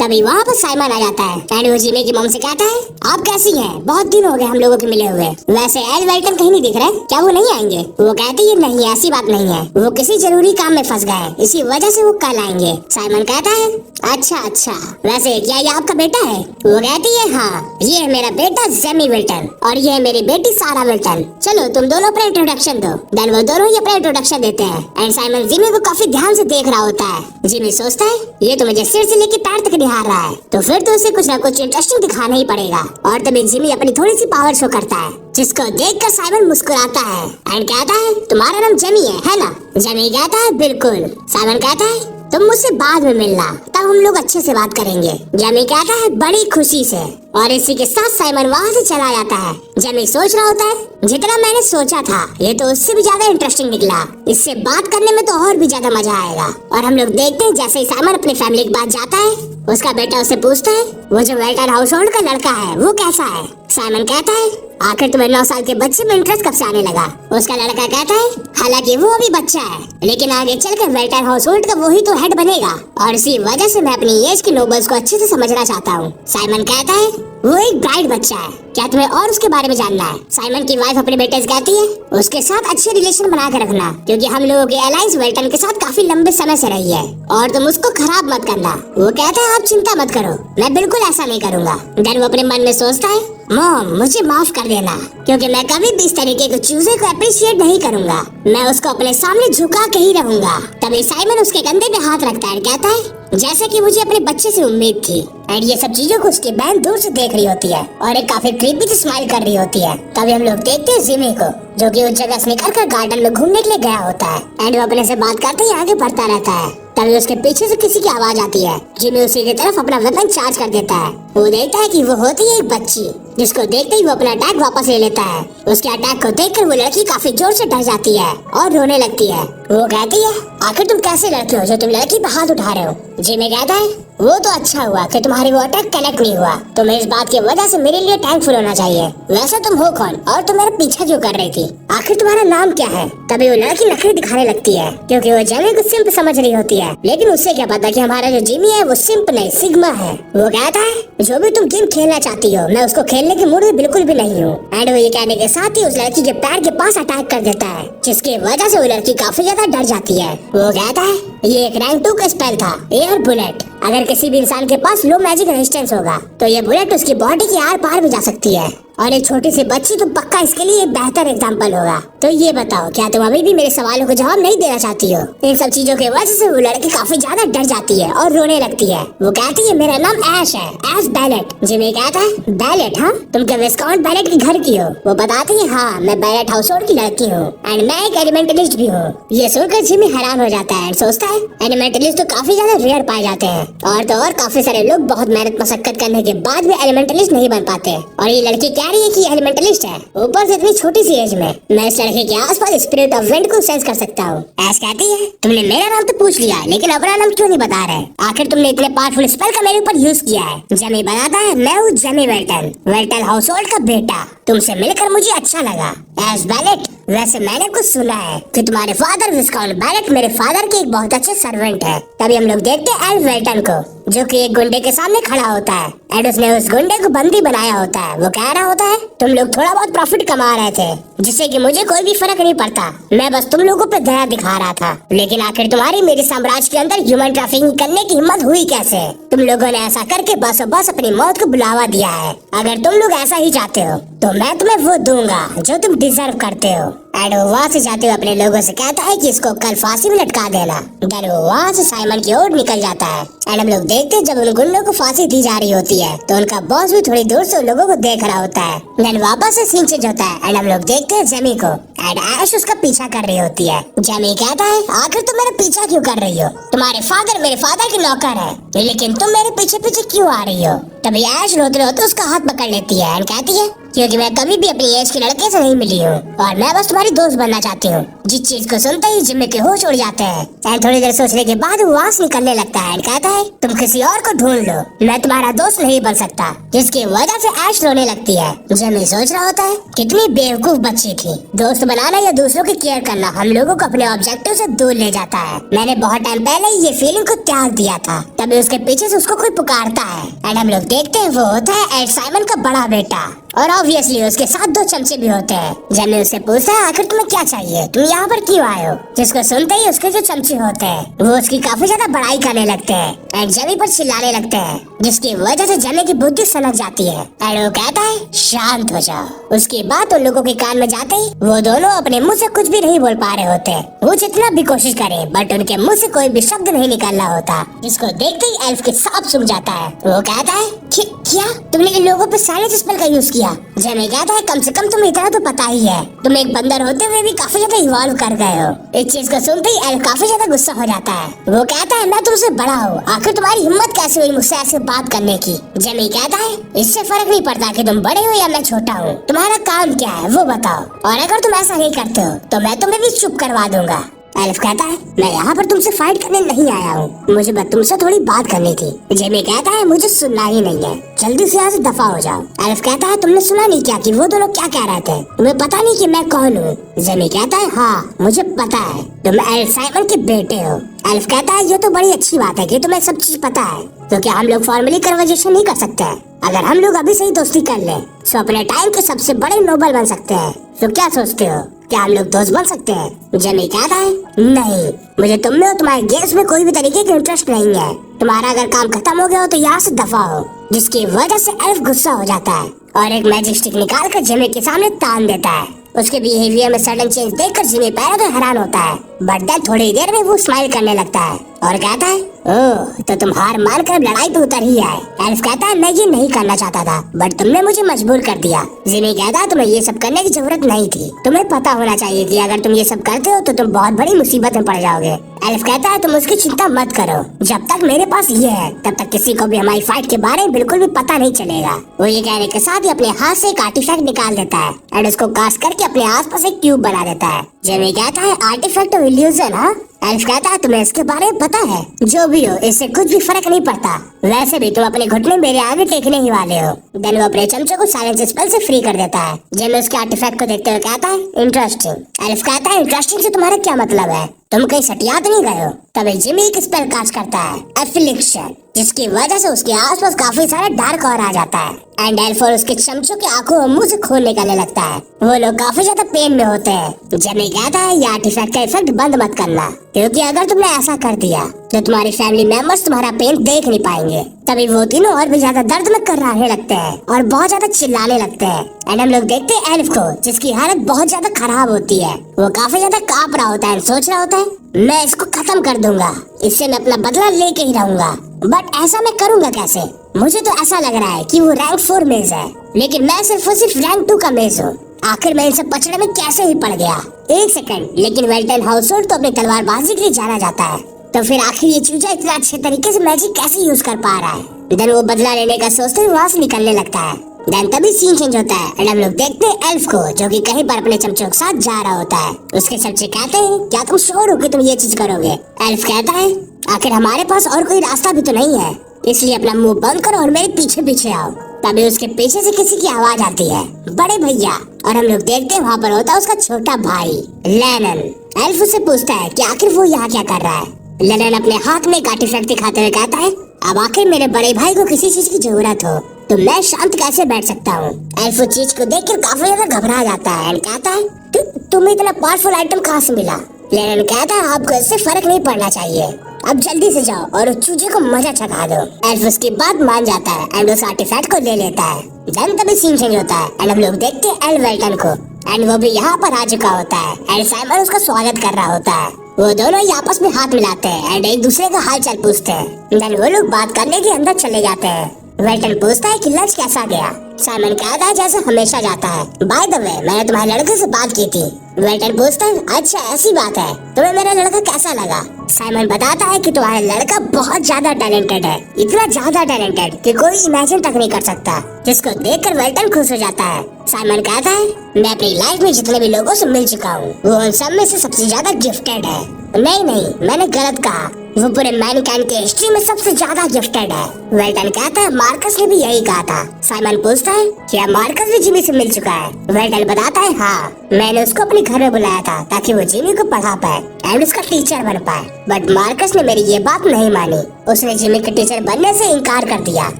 तभी वहाँ पर साइमन आ जाता है एंड वो जिमी की मॉम से कहता है आप कैसी हैं? बहुत दिन हो गए हम लोगों के मिले हुए। वैसे एल वेल्टन कहीं नहीं दिख रहे, क्या वो नहीं आएंगे? वो कहती है नहीं ऐसी बात नहीं है, वो किसी जरूरी काम में फंस गए इसी वजह से वो कल आएंगे। साइमन कहता है अच्छा वैसे क्या ये आपका बेटा है? वो कहती है हाँ ये है मेरा बेटा जेमी विल्टन और ये है मेरी बेटी सारा विल्टन। चलो तुम दोनों अपना इंट्रोडक्शन दो। देन वो दोनों ही अपना इंट्रोडक्शन देते हैं एंड साइमन जिमी को काफी ध्यान से देख रहा होता है। जिमी सोचता है ये तो मुझे सिर से लेकर पैर तक निहार रहा है, तो फिर तो उसे कुछ ना कुछ इंटरेस्टिंग दिखाना ही पड़ेगा। और तभी जिमी अपनी थोड़ी सी पावर शो करता है जिसको देखकर साइमन मुस्कुराता है एंड कहता है तुम्हारा नाम जेमी है ना? जेमी कहता है बिल्कुल। साइमन कहता है तुम मुझसे बाद में मिलना, तब हम लोग अच्छे से बात करेंगे। जेमी कहता है बड़ी खुशी से और इसी के साथ साइमन वहाँ से चला जाता है। जेमी सोच रहा होता है जितना मैंने सोचा था ये तो उससे भी ज्यादा इंटरेस्टिंग निकला, इससे बात करने में तो और भी ज्यादा मजा आएगा। और हम लोग देखते हैं जैसे ही साइमन अपनी फैमिली के पास जाता है उसका बेटा उससे पूछता है वो जो वेल्टन हाउस होल्ड का लड़का है वो कैसा है? साइमन कहता है आखिर तुम्हें 9 साल के बच्चे में इंटरेस्ट कब से आने लगा? उसका लड़का कहता है हालांकि वो अभी बच्चा है लेकिन आगे चलकर वेल्टन हाउस होल्ड का वही तो हेड बनेगा और इसी वजह से मैं अपनी एज के नोबल्स को अच्छे से समझना चाहता हूँ। साइमन कहता है वो एक ब्राइट बच्चा है, क्या तुम्हें और उसके बारे में जानना है? साइमन की वाइफ अपने बेटे से कहती है उसके साथ अच्छे रिलेशन बना कर रखना क्योंकि हम लोगों की अलायंस वेल्टन के साथ काफी लंबे समय से रही है और तुम उसको खराब मत करना। वो कहता है आप चिंता मत करो, मैं बिल्कुल ऐसा नहीं करूँगा। देन वो अपने मन में सोचता है मॉम मुझे माफ कर देना क्योंकि मैं कभी भी इस तरीके के चूजे को अप्रिशिएट नहीं करूँगा, मैं उसको अपने सामने झुका के ही रहूंगा। तभी साइमन उसके कंधे पे हाथ रखता है, कहता है जैसे कि मुझे अपने बच्चे से उम्मीद थी। एंड ये सब चीजों को उसकी बहन दूर से देख रही होती है और एक काफी क्रीपी से स्माइल कर रही होती है। तभी हम लोग देखते हैं जिमी को जो कि उस जगह से निकलकर गार्डन में घूमने के लिए गया होता है एंड वो अपने से बात करते ही आगे बढ़ता रहता है। तभी उसके पीछे से किसी की आवाज आती है। जिमी उसी की तरफ अपना वेपन चार्ज कर देता है वो देखता है कि वो होती है एक बच्ची, जिसको देखते ही वो अपना अटैक वापस ले लेता है। उसके अटैक को देखकर वो लड़की काफी जोर से डर जाती है और रोने लगती है। वो कहती है, आखिर तुम कैसे लड़के हो जो तुम लड़की पे हाथ उठा रहे हो? जिमी कहता है, वो तो अच्छा हुआ कि तुम्हारी वो अटैक कनेक्ट नहीं हुआ। तुम्हें इस बात की वजह से मेरे लिए थैंकफुल होना चाहिए। वैसे तुम हो कौन और तुम मेरा पीछा क्यों कर रही थी? आखिर तुम्हारा नाम क्या है? तभी वो लड़की नखरे दिखाने लगती है क्योंकि वो जिमी को सिंप समझ रही होती है। लेकिन उससे क्या पता कि हमारा जो जिमी है वो सिंप नहीं सिग्मा है। वो कहता है, जो भी तुम गेम खेलना चाहती हो मैं उसको खेलने के मूड में बिल्कुल भी नहीं हूँ। एंड वो ये कहने के साथ ही उस लड़की के पैर के पास अटैक कर देता है, जिसकी वजह से वो लड़की काफी ज्यादा डर जाती है। वो कहता है, ये एक रैंक 2 का स्पेल था, एयर बुलेट। अगर किसी भी इंसान के पास लो मैजिक रेजिस्टेंस होगा तो ये बुलेट उसकी बॉडी के आर पार भी जा सकती है। और एक छोटी सी बच्ची तो पक्का इसके लिए एक बेहतर एग्जाम्पल होगा। तो ये बताओ, क्या तुम अभी भी मेरे सवालों को जवाब नहीं देना चाहती हो? इन सब चीजों की वजह से वो लड़की काफी ज्यादा डर जाती है और रोने लगती है। वो कहती है, मेरा नाम ऐश है, ऐश बैलेट। जिमी कहता है, बैलेट? हाँ, तुम क्या विस्काउंट बैलेट के घर की हो? वो बताती है, हाँ मैं बैलेट हाउस होल्ड की लड़की हूँ एंड मैं एक एलिमेंटलिस्ट भी हूँ। ये सुनकर जिमी हैरान हो जाता है एंड सोचता है, एलिमेंटलिस्ट तो काफी ज्यादा रेयर पाए जाते हैं और तो और काफी सारे लोग बहुत मेहनत मशक्कत करने के बाद भी एलिमेंटलिस्ट नहीं बन पाते। और ये लड़की कह रही है कि एलिमेंटलिस्ट है, ऊपर से इतनी छोटी सी एज में। मैं इस लड़के के आसपास स्पिरिट ऑफ विंड को सेंस कर सकता हूँ। ऐश कहती है, तुमने मेरा नाम तो पूछ लिया लेकिन अपना नाम क्यों नहीं बता रहे? आखिर तुमने इतने पावरफुल स्पेल का मेरे ऊपर यूज किया है। जेमी बताता है, मैं हूँ जेमी वेल्टन, वेल्टन हाउस होल्ड का बेटा। तुमसे मिलकर मुझे अच्छा लगा। ऐश बैलेट, वैसे मैंने कुछ सुना है कि तुम्हारे फादर विस्काउंट बैलेट मेरे फादर के एक बहुत अच्छे सर्वेंट है। तभी हम लोग देखते हैं एल्फ वेल्टन को, जो कि एक गुंडे के सामने खड़ा होता है एंड उसने उस गुंडे को बंदी बनाया होता है। वो कह रहा होता है, तुम लोग थोड़ा बहुत प्रॉफिट कमा रहे थे जिससे कि मुझे कोई भी फर्क नहीं पड़ता, मैं बस तुम लोगों पे दया दिखा रहा था। लेकिन आखिर तुम्हारी मेरे साम्राज्य के अंदर ह्यूमन ट्रैफिकिंग करने की हिम्मत हुई कैसे? तुम लोगों ने ऐसा करके बस अपनी मौत को बुलावा दिया है। अगर तुम लोग ऐसा ही चाहते हो तो मैं तुम्हें वो दूंगा जो तुम डिजर्व करते हो। एंड वो वहाँ से जाते हुए अपने लोगों से कहता है कि इसको कल फांसी में लटका देना। देन वो वहाँ से साइमन की ओर निकल जाता है एंड हम लोग देखते हैं जब उन गुंडों को फांसी दी जा रही होती है तो उनका बॉस भी थोड़ी दूर से उन लोगों को देख रहा होता है। देन वापस से सीन चेंज होता है एंड हम लोग देखते हैं जेमी को एंड ऐश उसका पीछा कर रही होती है। जेमी कहता है, आखिर तुम मेरा पीछा क्यों कर रही हो? तुम्हारे फादर मेरे फादर की नौकर है, लेकिन तुम मेरे पीछे पीछे क्यों आ रही हो? तभी ऐश रोते रोते उसका हाथ पकड़ लेती है एंड कहती है, क्योंकि मैं कभी भी अपनी एज के लड़के से नहीं मिली हूँ और मैं बस तुम्हारी दोस्त बनना चाहती हूँ। जिस चीज को सुनते ही जिम्मी के होश उड़ जाते हैं एंड थोड़ी देर सोचने के बाद वो वहाँ से निकलने लगता है एंड कहता है, तुम किसी और को ढूंढ लो, मैं तुम्हारा दोस्त नहीं बन सकता। जिसकी वजह से ऐश रोने लगती है। जिम्मी सोच रहा होता है, कितनी बेवकूफ बच्ची थी। दोस्त बनाना या दूसरों की केयर करना हम लोगों को अपने ऑब्जेक्टिव से दूर ले जाता है। मैंने बहुत टाइम पहले ये फीलिंग को त्याग दिया था। तभी उसके पीछे से उसको कोई पुकारता है एंड हम लोग देखते हैं वो होता है एड साइमन का बड़ा बेटा और ऑब्वियसली उसके साथ 2 चमचे भी होते हैं। जेमी उससे पूछता है, आखिर तुम्हें क्या चाहिए, तुम यहाँ पर क्यों आए हो? जिसको सुनते ही उसके जो चमचे होते हैं वो उसकी काफी ज्यादा बड़ाई करने लगते हैं एंड जेमी पर चिल्लाने लगते हैं, जिसकी वजह से जेमी की बुद्धि सनक जाती है एंड वो कहता है, शांत हो जाओ। उसकी बात उन लोगों के कान में जाते ही वो दोनों अपने मुंह से कुछ भी नहीं बोल पा रहे होते। वो जितना भी कोशिश करे बट उनके मुंह से कोई भी शब्द नहीं निकल रहा होता, जिसको देखते ही एल्फ के सांप सूख जाता है। वो कहता है, क्या तुमने इन लोगों पे साइलेंस स्पेल का यूज किया? जेमी कहता है, कम से कम तुम्हें इतना तो पता ही है, तुम एक बंदर होते हुए भी काफी ज्यादा इवॉल्व कर गए हो। इस चीज को सुनते ही एल्फ काफी ज्यादा गुस्सा हो जाता है। वो कहता है, मैं तुमसे बड़ा हूँ, आखिर तुम्हारी हिम्मत कैसे हुई मुझसे ऐसे बात करने की? जेमी कहता है, इससे फर्क नहीं पड़ता कि तुम बड़े हो या मैं छोटा हूँ, तुम्हारा काम क्या है वो बताओ, और अगर तुम ऐसा नहीं करते हो तो मैं तुम्हें भी चुप करवा दूंगा। एल्फ कहता है, मैं यहाँ पर तुमसे फाइट करने नहीं आया हूँ, मुझे बस तुमसे थोड़ी बात करनी थी। जेमी कहता है, मुझे सुनना ही नहीं है, जल्दी से यहाँ से दफा हो जाओ। एल्फ कहता है, तुमने सुना नहीं क्या कि वो दोनों क्या कह रहे थे? तुम्हें पता नहीं कि मैं कौन हूँ? जेमी कहता है, हाँ मुझे पता है, तुम एल्फ साइमन के बेटे हो। एल्फ कहता है, ये तो बड़ी अच्छी बात है कि तुम्हें सब चीज पता है, तो क्या हम लोग फॉर्मली कन्वर्सेशन नहीं कर सकते? अगर हम लोग अभी से ही दोस्ती कर ले तो अपने टाइम के सबसे बड़े नोबल बन सकते हैं। तो क्या सोचते हो, क्या हम लोग दोस्त बन सकते हैं? जेमी कहता है, नहीं, मुझे तुम में और तुम्हारे गेम्स में कोई भी तरीके की इंटरेस्ट नहीं है। तुम्हारा अगर काम खत्म हो गया हो तो यहाँ से दफा हो। जिसकी वजह से एल्फ गुस्सा हो जाता है और एक मैजिक स्टिक निकाल कर जेमी के सामने तान देता है। उसके बिहेवियर में सडन चेंज देखकर जेमी पहले तो हैरान होता है, बट देन थोड़ी देर में वो स्माइल करने लगता है और कहता है, ओह तो तुम हार मान कर लड़ाई पे उतर ही आए। एल्फ कहता है, मैं ये नहीं करना चाहता था बट तुमने मुझे मजबूर कर दिया। जेमी कहता है, तुम्हें ये सब करने की जरूरत नहीं थी, तुम्हें पता होना चाहिए कि अगर तुम ये सब करते हो तो तुम बहुत बड़ी मुसीबत में पड़ जाओगे। एल्फ कहता है तुम उसकी चिंता मत करो, जब तक मेरे पास ये है तब तक किसी को भी हमारी फाइट के बारे में बिल्कुल भी पता नहीं चलेगा। वो ये कहने के साथ ही अपने हाथ से एक आर्टिफैक्ट निकाल देता है और उसको कास्ट करके अपने आसपास एक ट्यूब बना देता है। जिमी कहता है आर्टिफैक्ट ऑफ इल्यूजन, हाँ? एल्फ कहता है तुम्हें इसके बारे में पता है? जो भी हो इससे कुछ भी फर्क नहीं पड़ता, वैसे भी तुम अपने घुटने मेरे आगे टेकने ही वाले हो। देन वो अपने चमचे को साइलेंस स्पेल से फ्री कर देता है। जिमी उसके आर्टिफैक्ट को देखते हुए कहता है इंटरेस्टिंग। एल्फ कहता है इंटरेस्टिंग से तुम्हारा क्या मतलब है? तुम कहीं सटिया तो नहीं गए हो? तभी जिमी एक स्पेल कास्ट करता है एफिलिक्शन, जिसकी वजह से उसके आसपास काफी सारा डार्क और आ जाता है एंड एल्फ और उसके चमचों के आंखों और मुंह से खून निकलने लगता है। वो लोग काफी ज्यादा पेन में होते हैं। जिमी कहता है ये आर्टिफैक्ट का इफेक्ट बंद मत करना, क्योंकि अगर तुमने ऐसा कर दिया तो तुम्हारी फैमिली मेंबर्स तुम्हारा पेन देख नहीं पाएंगे। तभी वो तीनों और भी ज्यादा दर्द में कराहने लगते हैं और बहुत ज्यादा चिल्लाने लगते हैं एंड हम लोग देखते हैं एल्फ को, जिसकी हालत बहुत ज्यादा खराब होती है। वो काफी ज्यादा कांप रहा होता है, सोच रहा होता है मैं इसको खत्म कर दूंगा, इससे मैं अपना बदला लेके ही रहूंगा। बट ऐसा मैं करूंगा कैसे? मुझे तो ऐसा लग रहा है कि वो रैंक 4 मेज है, लेकिन मैं सिर्फ और सिर्फ रैंक 2 का मेज हूँ। आखिर मैं इन सब पचड़े में कैसे ही पड़ गया? एक सेकंड, लेकिन वेल्टन हाउसहोल्ड तो अपनी तलवारबाजी के लिए जाना जाता है, तो फिर आखिर ये चूजा इतना अच्छे तरीके से मैजिक कैसे यूज कर पा रहा है? देन वो बदला लेने का सोचते हुए वहाँ से निकलने लगता है। देन तभी सीन चेंज होता है एंड हम लोग देखते हैं एल्फ को, जो कि कहीं पर अपने चमचों के साथ जा रहा होता है। उसके चमचे कहते हैं क्या तुम श्योर हो कि तुम ये चीज करोगे? एल्फ कहता है आखिर हमारे पास और कोई रास्ता भी तो नहीं है, इसलिए अपना मुंह बंद करो और मेरे पीछे पीछे आओ। तभी उसके पीछे से किसी की आवाज आती है, बड़े भैया, और हम लोग देखते हैं वहाँ पर होता है उसका छोटा भाई लेनन। एल्फ उससे पूछता है कि आखिर वो यहाँ क्या कर रहा है। लेनन अपने हाथ में एक आर्टिफैक्ट दिखाते हुए कहता है अब आखिर मेरे बड़े भाई को किसी चीज की जरूरत हो तो मैं शांत कैसे बैठ सकता हूँ। एल्फ उस चीज को देखकर काफी ज्यादा घबरा जाता है एंड कहता है तुम्हें इतना पावरफुल आइटम कहाँ से मिला? लेनन कहता है आपको इससे फर्क नहीं पड़ना चाहिए, अब जल्दी से जाओ और उस चूजे को मजा चखा दो। एल्फ उसकी बात मान जाता है एंड उस आर्टिफैक्ट को ले लेता है। देन तभी सीन चेंज होता है एंड हम लोग देखते हैं एल वेल्टन को एंड वो भी यहाँ पर आ चुका होता है एंड साइमन उसका स्वागत कर रहा होता है। वो दोनों ही आपस में हाथ मिलाते हैं एंड एक दूसरे का हाल चाल पूछते हैं। देन वो लोग बात करने के अंदर चले जाते हैं। वेल्टन पूछता है कि लंच कैसा गया? साइमन कहता है जैसे हमेशा जाता है। बाय द वे मैंने तुम्हारे लड़के से बात की थी। वेल्टन पूछता है अच्छा ऐसी बात है, तुम्हें मेरा लड़का कैसा लगा? साइमन बताता है कि तुम्हारा लड़का बहुत ज्यादा टैलेंटेड है, इतना ज्यादा टैलेंटेड कि कोई इमेजिन तक नहीं कर सकता, जिसको देखकर वेल्टन खुश हो जाता है। साइमन कहता है मैं अपनी लाइफ में जितने भी लोगों से मिल चुका हूँ वो उन सब में से सबसे ज्यादा गिफ्टेड है। नहीं मैंने गलत कहा, वो पूरे मैनकाइंड के हिस्ट्री में सबसे ज्यादा गिफ्टेड है। वेल्टन कहता है मार्कस ने भी यही कहा था। साइमन पूछता है क्या मार्कस भी जिमी से मिल चुका है? वेल्टन बताता है हाँ, मैंने उसको अपने घर में बुलाया था ताकि वो जिमी को पढ़ा पाए एंड उसका टीचर बन पाए, बट मार्कस ने मेरी ये बात नहीं मानी, उसने जिमी के टीचर बनने से इनकार कर दिया।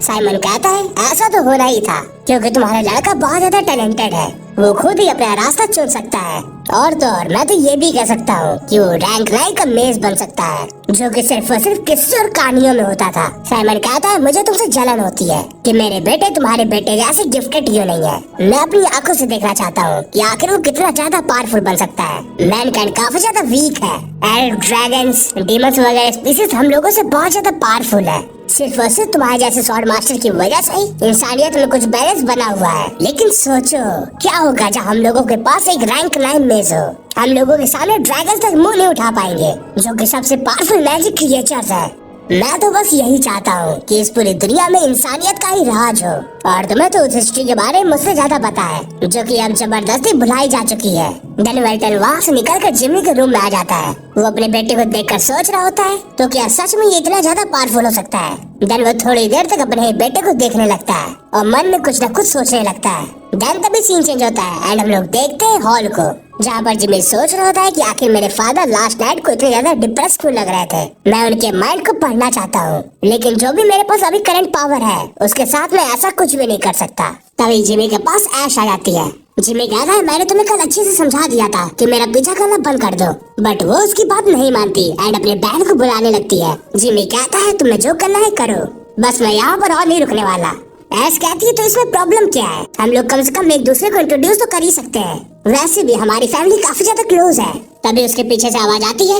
साइमन कहता है ऐसा तो होना ही था क्योंकि तुम्हारा लड़का बहुत ज्यादा टैलेंटेड है, वो खुद ही अपना रास्ता चुन सकता है। और तो और मैं तो ये भी कह सकता हूँ कि वो रैंक 9 का मेज बन सकता है, जो कि सिर्फ और सिर्फ किस्से और कहानियों में होता था। साइमन कहता है मुझे तुमसे जलन होती है कि मेरे बेटे तुम्हारे बेटे जैसे गिफ्टेड क्यों नहीं है। मैं अपनी आंखों से देखना चाहता हूँ कि आखिर वो कितना ज्यादा पावरफुल बन सकता है। मैनकाइंड काफी ज्यादा वीक है, एल्फ, ड्रैगन्स, डीमंस वगैरह स्पीसीज हम लोगों से बहुत ज्यादा पावरफुल है। सिर्फ और सिर्फ तुम्हारे जैसे स्वॉर्ड मास्टर की वजह से इंसानियत में कुछ बैलेंस बना हुआ है। लेकिन सोचो क्या होगा जब हम लोगों के पास एक रैंक 9 मेज हो, हम लोगों के सामने ड्रैगन्स तक मुंह नहीं उठा पाएंगे, जो कि सबसे पावरफुल मैजिक क्रिएचर्स है। मैं तो बस यही चाहता हूँ कि इस पूरी दुनिया में इंसानियत का ही राज हो, और तुम्हें तो उस हिस्ट्री के बारे में मुझसे ज्यादा पता है, जो कि अब जबरदस्ती भुलाई जा चुकी है। देन वेल्टन वहाँ से निकलकर जिमी के रूम में आ जाता है। वो अपने बेटे को देखकर सोच रहा होता है तो क्या सच में ये इतना ज्यादा पावरफुल हो सकता है। देन वो थोड़ी देर तक अपने बेटे को देखने लगता है और मन में कुछ न कुछ सोचने लगता है। देन तभी सीन चेंज होता है एंड हम लोग देखते हैं हॉल को, जहाँ पर जिमी सोच रहा होता है कि आखिर मेरे फादर लास्ट नाइट को इतने ज्यादा डिप्रेस क्यों लग रहे थे। मैं उनके माइंड को पढ़ना चाहता हूँ, लेकिन जो भी मेरे पास अभी करंट पावर है उसके साथ मैं ऐसा कुछ भी नहीं कर सकता। तभी जिमी के पास ऐश आ जाती है। जिमी कहता है मैंने तुम्हें कल अच्छे से समझा दिया था कि मेरा पीछा करना बंद कर दो, बट वो उसकी बात नहीं मानती एंड अपने बहन को बुलाने लगती है। जिमी कहता है तुम्हें जो करना है करो, बस मैं यहाँ पर और नहीं रुकने वाला। ऐश कहती है तो इसमें प्रॉब्लम क्या है, हम लोग कम से कम एक दूसरे को इंट्रोड्यूस तो कर ही सकते हैं, वैसे भी हमारी फैमिली काफी ज्यादा क्लोज है। तभी उसके पीछे से आवाज आती है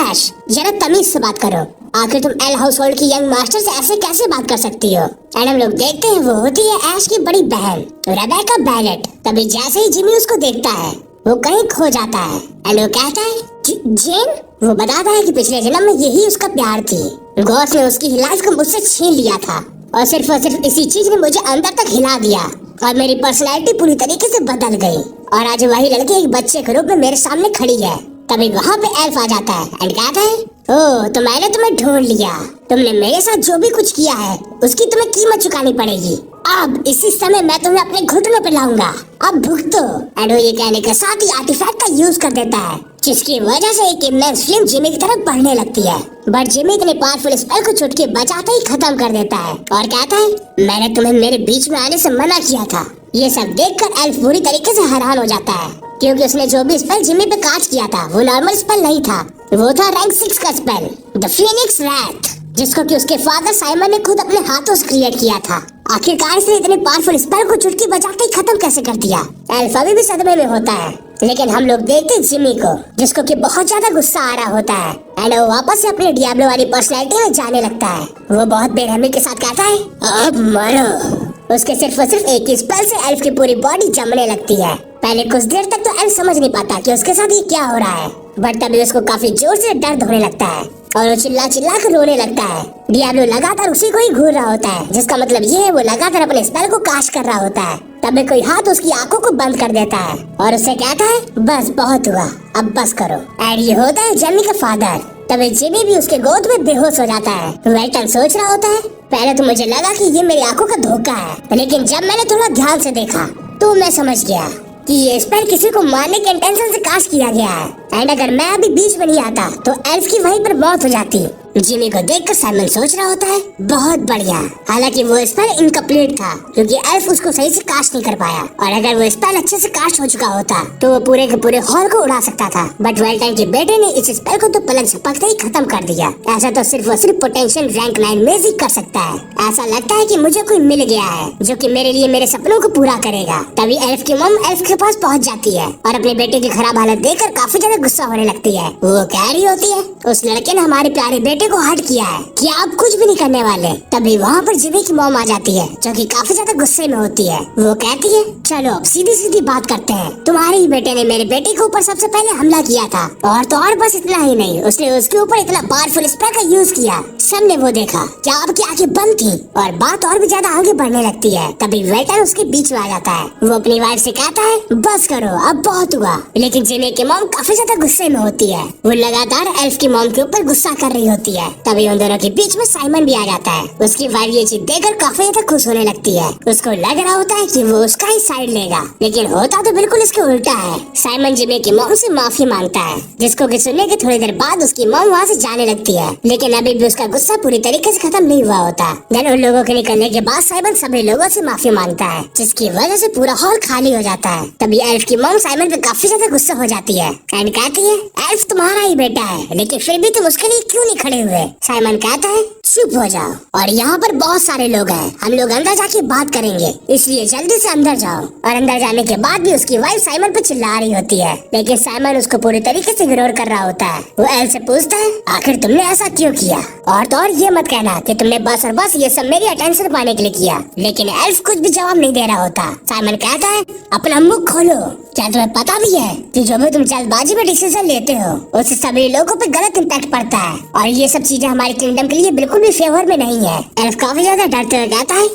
ऐश जरा तमीज से बात करो, आखिर तुम एल हाउसहोल्ड की यंग मास्टर से ऐसे कैसे बात कर सकती हो। एंड हम लोग देखते हैं वो होती है ऐश की बड़ी बहन रेबेका बैलेट। तभी जैसे ही जिमी उसको देखता है वो कहीं खो जाता है एंड वो कहता है जेन। वो बताता है कि पिछले जन्म में यही उसका प्यार थी। गॉड्स ने उसकी लाइफ को मुझसे छीन लिया था और सिर्फ इसी चीज ने मुझे अंदर तक हिला दिया और मेरी पर्सनैलिटी पूरी तरीके से बदल गई। और आज वही लड़की एक बच्चे के रूप में मेरे सामने खड़ी है। तभी वहाँ पे एल्फ आ जाता है एंड कहता है, ओह तो मैंने तुम्हें ढूंढ लिया। तुमने मेरे साथ जो भी कुछ किया है उसकी तुम्हें कीमत चुकानी पड़ेगी। अब इसी समय मैं तुम्हें अपने घुटनों पे लाऊंगा, अब भुगतो। एंड वो ये कहने के साथ ही आर्टिफैक्ट का यूज कर देता है, जिसकी वजह से एक इमेंस फ्लेम जिमी की तरफ बढ़ने लगती है। बट जिमी इतने पावरफुल स्पेल को चुटकी बजाते ही खत्म कर देता है और कहता है, मैंने तुम्हें मेरे बीच में आने से मना किया था। ये सब देखकर एल्फ बुरी तरीके से हैरान हो जाता है, क्योंकि उसने जो भी स्पेल जिमी पे कास्ट किया था वो नॉर्मल स्पेल नहीं था, वो था रैंक 6 का स्पेल, द फीनिक्स रैथ, जिसको कि उसके फादर साइमन ने खुद अपने हाथों से क्रिएट किया था। आखिरकार इसने इतने पावरफुल स्पेल को चुटकी बजाते ही खत्म कैसे कर दिया। एल्फ अभी भी सदमे में होता है, लेकिन हम लोग देखते हैं जिमी को, जिसको कि बहुत ज्यादा गुस्सा आ रहा होता है एंड वो वापस से अपने डियाब्लो वाली पर्सनैलिटी में जाने लगता है। वो बहुत बेरहमी के साथ कहता है, अब मरो। उसके सिर्फ और सिर्फ एक ही स्पेल से एल्फ की पूरी बॉडी जमने लगती है। पहले कुछ देर तक तो एल्फ समझ नहीं पाता कि उसके साथ ये क्या हो रहा है, बट तभी उसको काफी जोर से दर्द होने लगता है और वो चिल्ला चिल्ला कर रोने लगता है। डियाब्लो लगातार उसी को ही घूर रहा होता है, जिसका मतलब ये है वो लगातार अपने स्पेल को कास्ट कर रहा होता है। तभी कोई हाथ उसकी आंखों को बंद कर देता है और उससे कहता है, बस बहुत हुआ, अब बस करो। एंड ये होता है जेमी का फादर। तभी जिमी भी उसके गोद में बेहोश हो जाता है। वेल्टन सोच रहा होता है, पहले तो मुझे लगा कि ये मेरी आंखों का धोखा है, लेकिन जब मैंने थोड़ा ध्यान से देखा तो मैं समझ गया कि ये स्पेल किसी को मारने के इंटेंशन से कास्ट किया गया है। एंड अगर मैं अभी बीच में नहीं आता तो एल्फ की वहीं पर मौत हो जाती। जिमी को देखकर साइमन सोच रहा होता है, बहुत बढ़िया। हालांकि वो स्पेल इनकम्प्लीट था क्योंकि एल्फ उसको सही से कास्ट नहीं कर पाया, और अगर वो स्पेल अच्छे से कास्ट हो चुका होता तो वो पूरे के पूरे हॉल को उड़ा सकता था। बट वेल्टन के बेटे ने इस स्पेल को तो पलक झपकते ही खत्म कर दिया। ऐसा तो सिर्फ और सिर्फ पोटेंशियल रैंक 9 में ही कर सकता है। ऐसा लगता है कि मुझे कोई मिल गया है जो कि मेरे लिए मेरे सपनों को पूरा करेगा। तभी एल्फ की मॉम एल्फ के पास पहुंच जाती है और अपने बेटे की खराब हालत देखकर काफी ज्यादा गुस्सा होने लगती है। वो कह रही होती है, उस लड़के ने हमारे प्यारे बेटे को हर्ट किया है, क्या आप कुछ भी नहीं करने वाले। तभी वहाँ पर जिमी की मॉम आ जाती है, जो कि काफी ज्यादा गुस्से में होती है। वो कहती है, चलो अब सीधी सीधी बात करते हैं। तुम्हारे ही बेटे ने मेरे बेटे के ऊपर सबसे पहले हमला किया था, और तो और बस इतना ही नहीं, उसने उसके ऊपर इतना पावरफुल स्पेल का यूज किया। सबने वो देखा, क्या आपकी आंखें बंद थी, और बात और भी ज्यादा आगे बढ़ने लगती है। तभी वेल्टन उसके बीच में आ जाता है। वो अपनी वाइफ से कहता है, बस करो, अब बहुत हुआ। लेकिन जिमी की मॉम काफी ज्यादा गुस्से में होती है। वो लगातार एल्फ की मॉम के ऊपर गुस्सा कर रही होती है। तभी उन दोनों के बीच में साइमन भी आ जाता है। उसकी वाइफ ये चीज देखकर काफी ज्यादा खुश होने लगती है। उसको लग रहा होता है कि वो उसका ही साइड लेगा, लेकिन होता तो बिल्कुल इसके उल्टा है। साइमन जिमी की मॉम से माफी मांगता है, जिसको कि सुनने के थोड़ी देर बाद उसकी मॉम वहाँ से जाने लगती है। लेकिन अभी भी उसका गुस्सा पूरी तरीके से खत्म नहीं हुआ होता। देन उन लोगों के निकलने के बाद साइमन सभी लोगों से माफी मांगता है, जिसकी वजह से पूरा हॉल खाली हो जाता है। तभी एल्फ की मॉम साइमन पे काफी ज्यादा गुस्सा हो जाती है एंड कहती है, एल्फ तुम्हारा ही बेटा है, लेकिन फिर भी तुम उसके लिए क्यों नहीं खड़े हुए। साइमन कहता है, चुप हो जाओ, और यहाँ पर बहुत सारे लोग हैं, हम लोग अंदर जाके बात करेंगे, इसलिए जल्दी से अंदर जाओ। और अंदर जाने के बाद भी उसकी वाइफ साइमन पे चिल्ला रही होती है, लेकिन साइमन उसको पूरी तरीके से इग्नोर कर रहा होता है। वो एल से पूछता है, आखिर तुमने ऐसा क्यों किया, और तो और ये मत कहना कि तुमने बस और बस ये सब मेरी अटेंशन पाने के लिए किया। लेकिन एल्फ कुछ भी जवाब नहीं दे रहा होता। साइमन कहता है, अपना मुख खोलो, क्या तुम्हें पता भी है कि जो भी तुम जल्दबाजी में डिसीजन लेते हो उससे सभी लोगों पे गलत इम्पैक्ट पड़ता है, और ये सब चीजें हमारे किंगडम के लिए बिल्कुल भी फेवर में नहीं है। एल्फ काफी ज्यादा डरते हुए कहता है,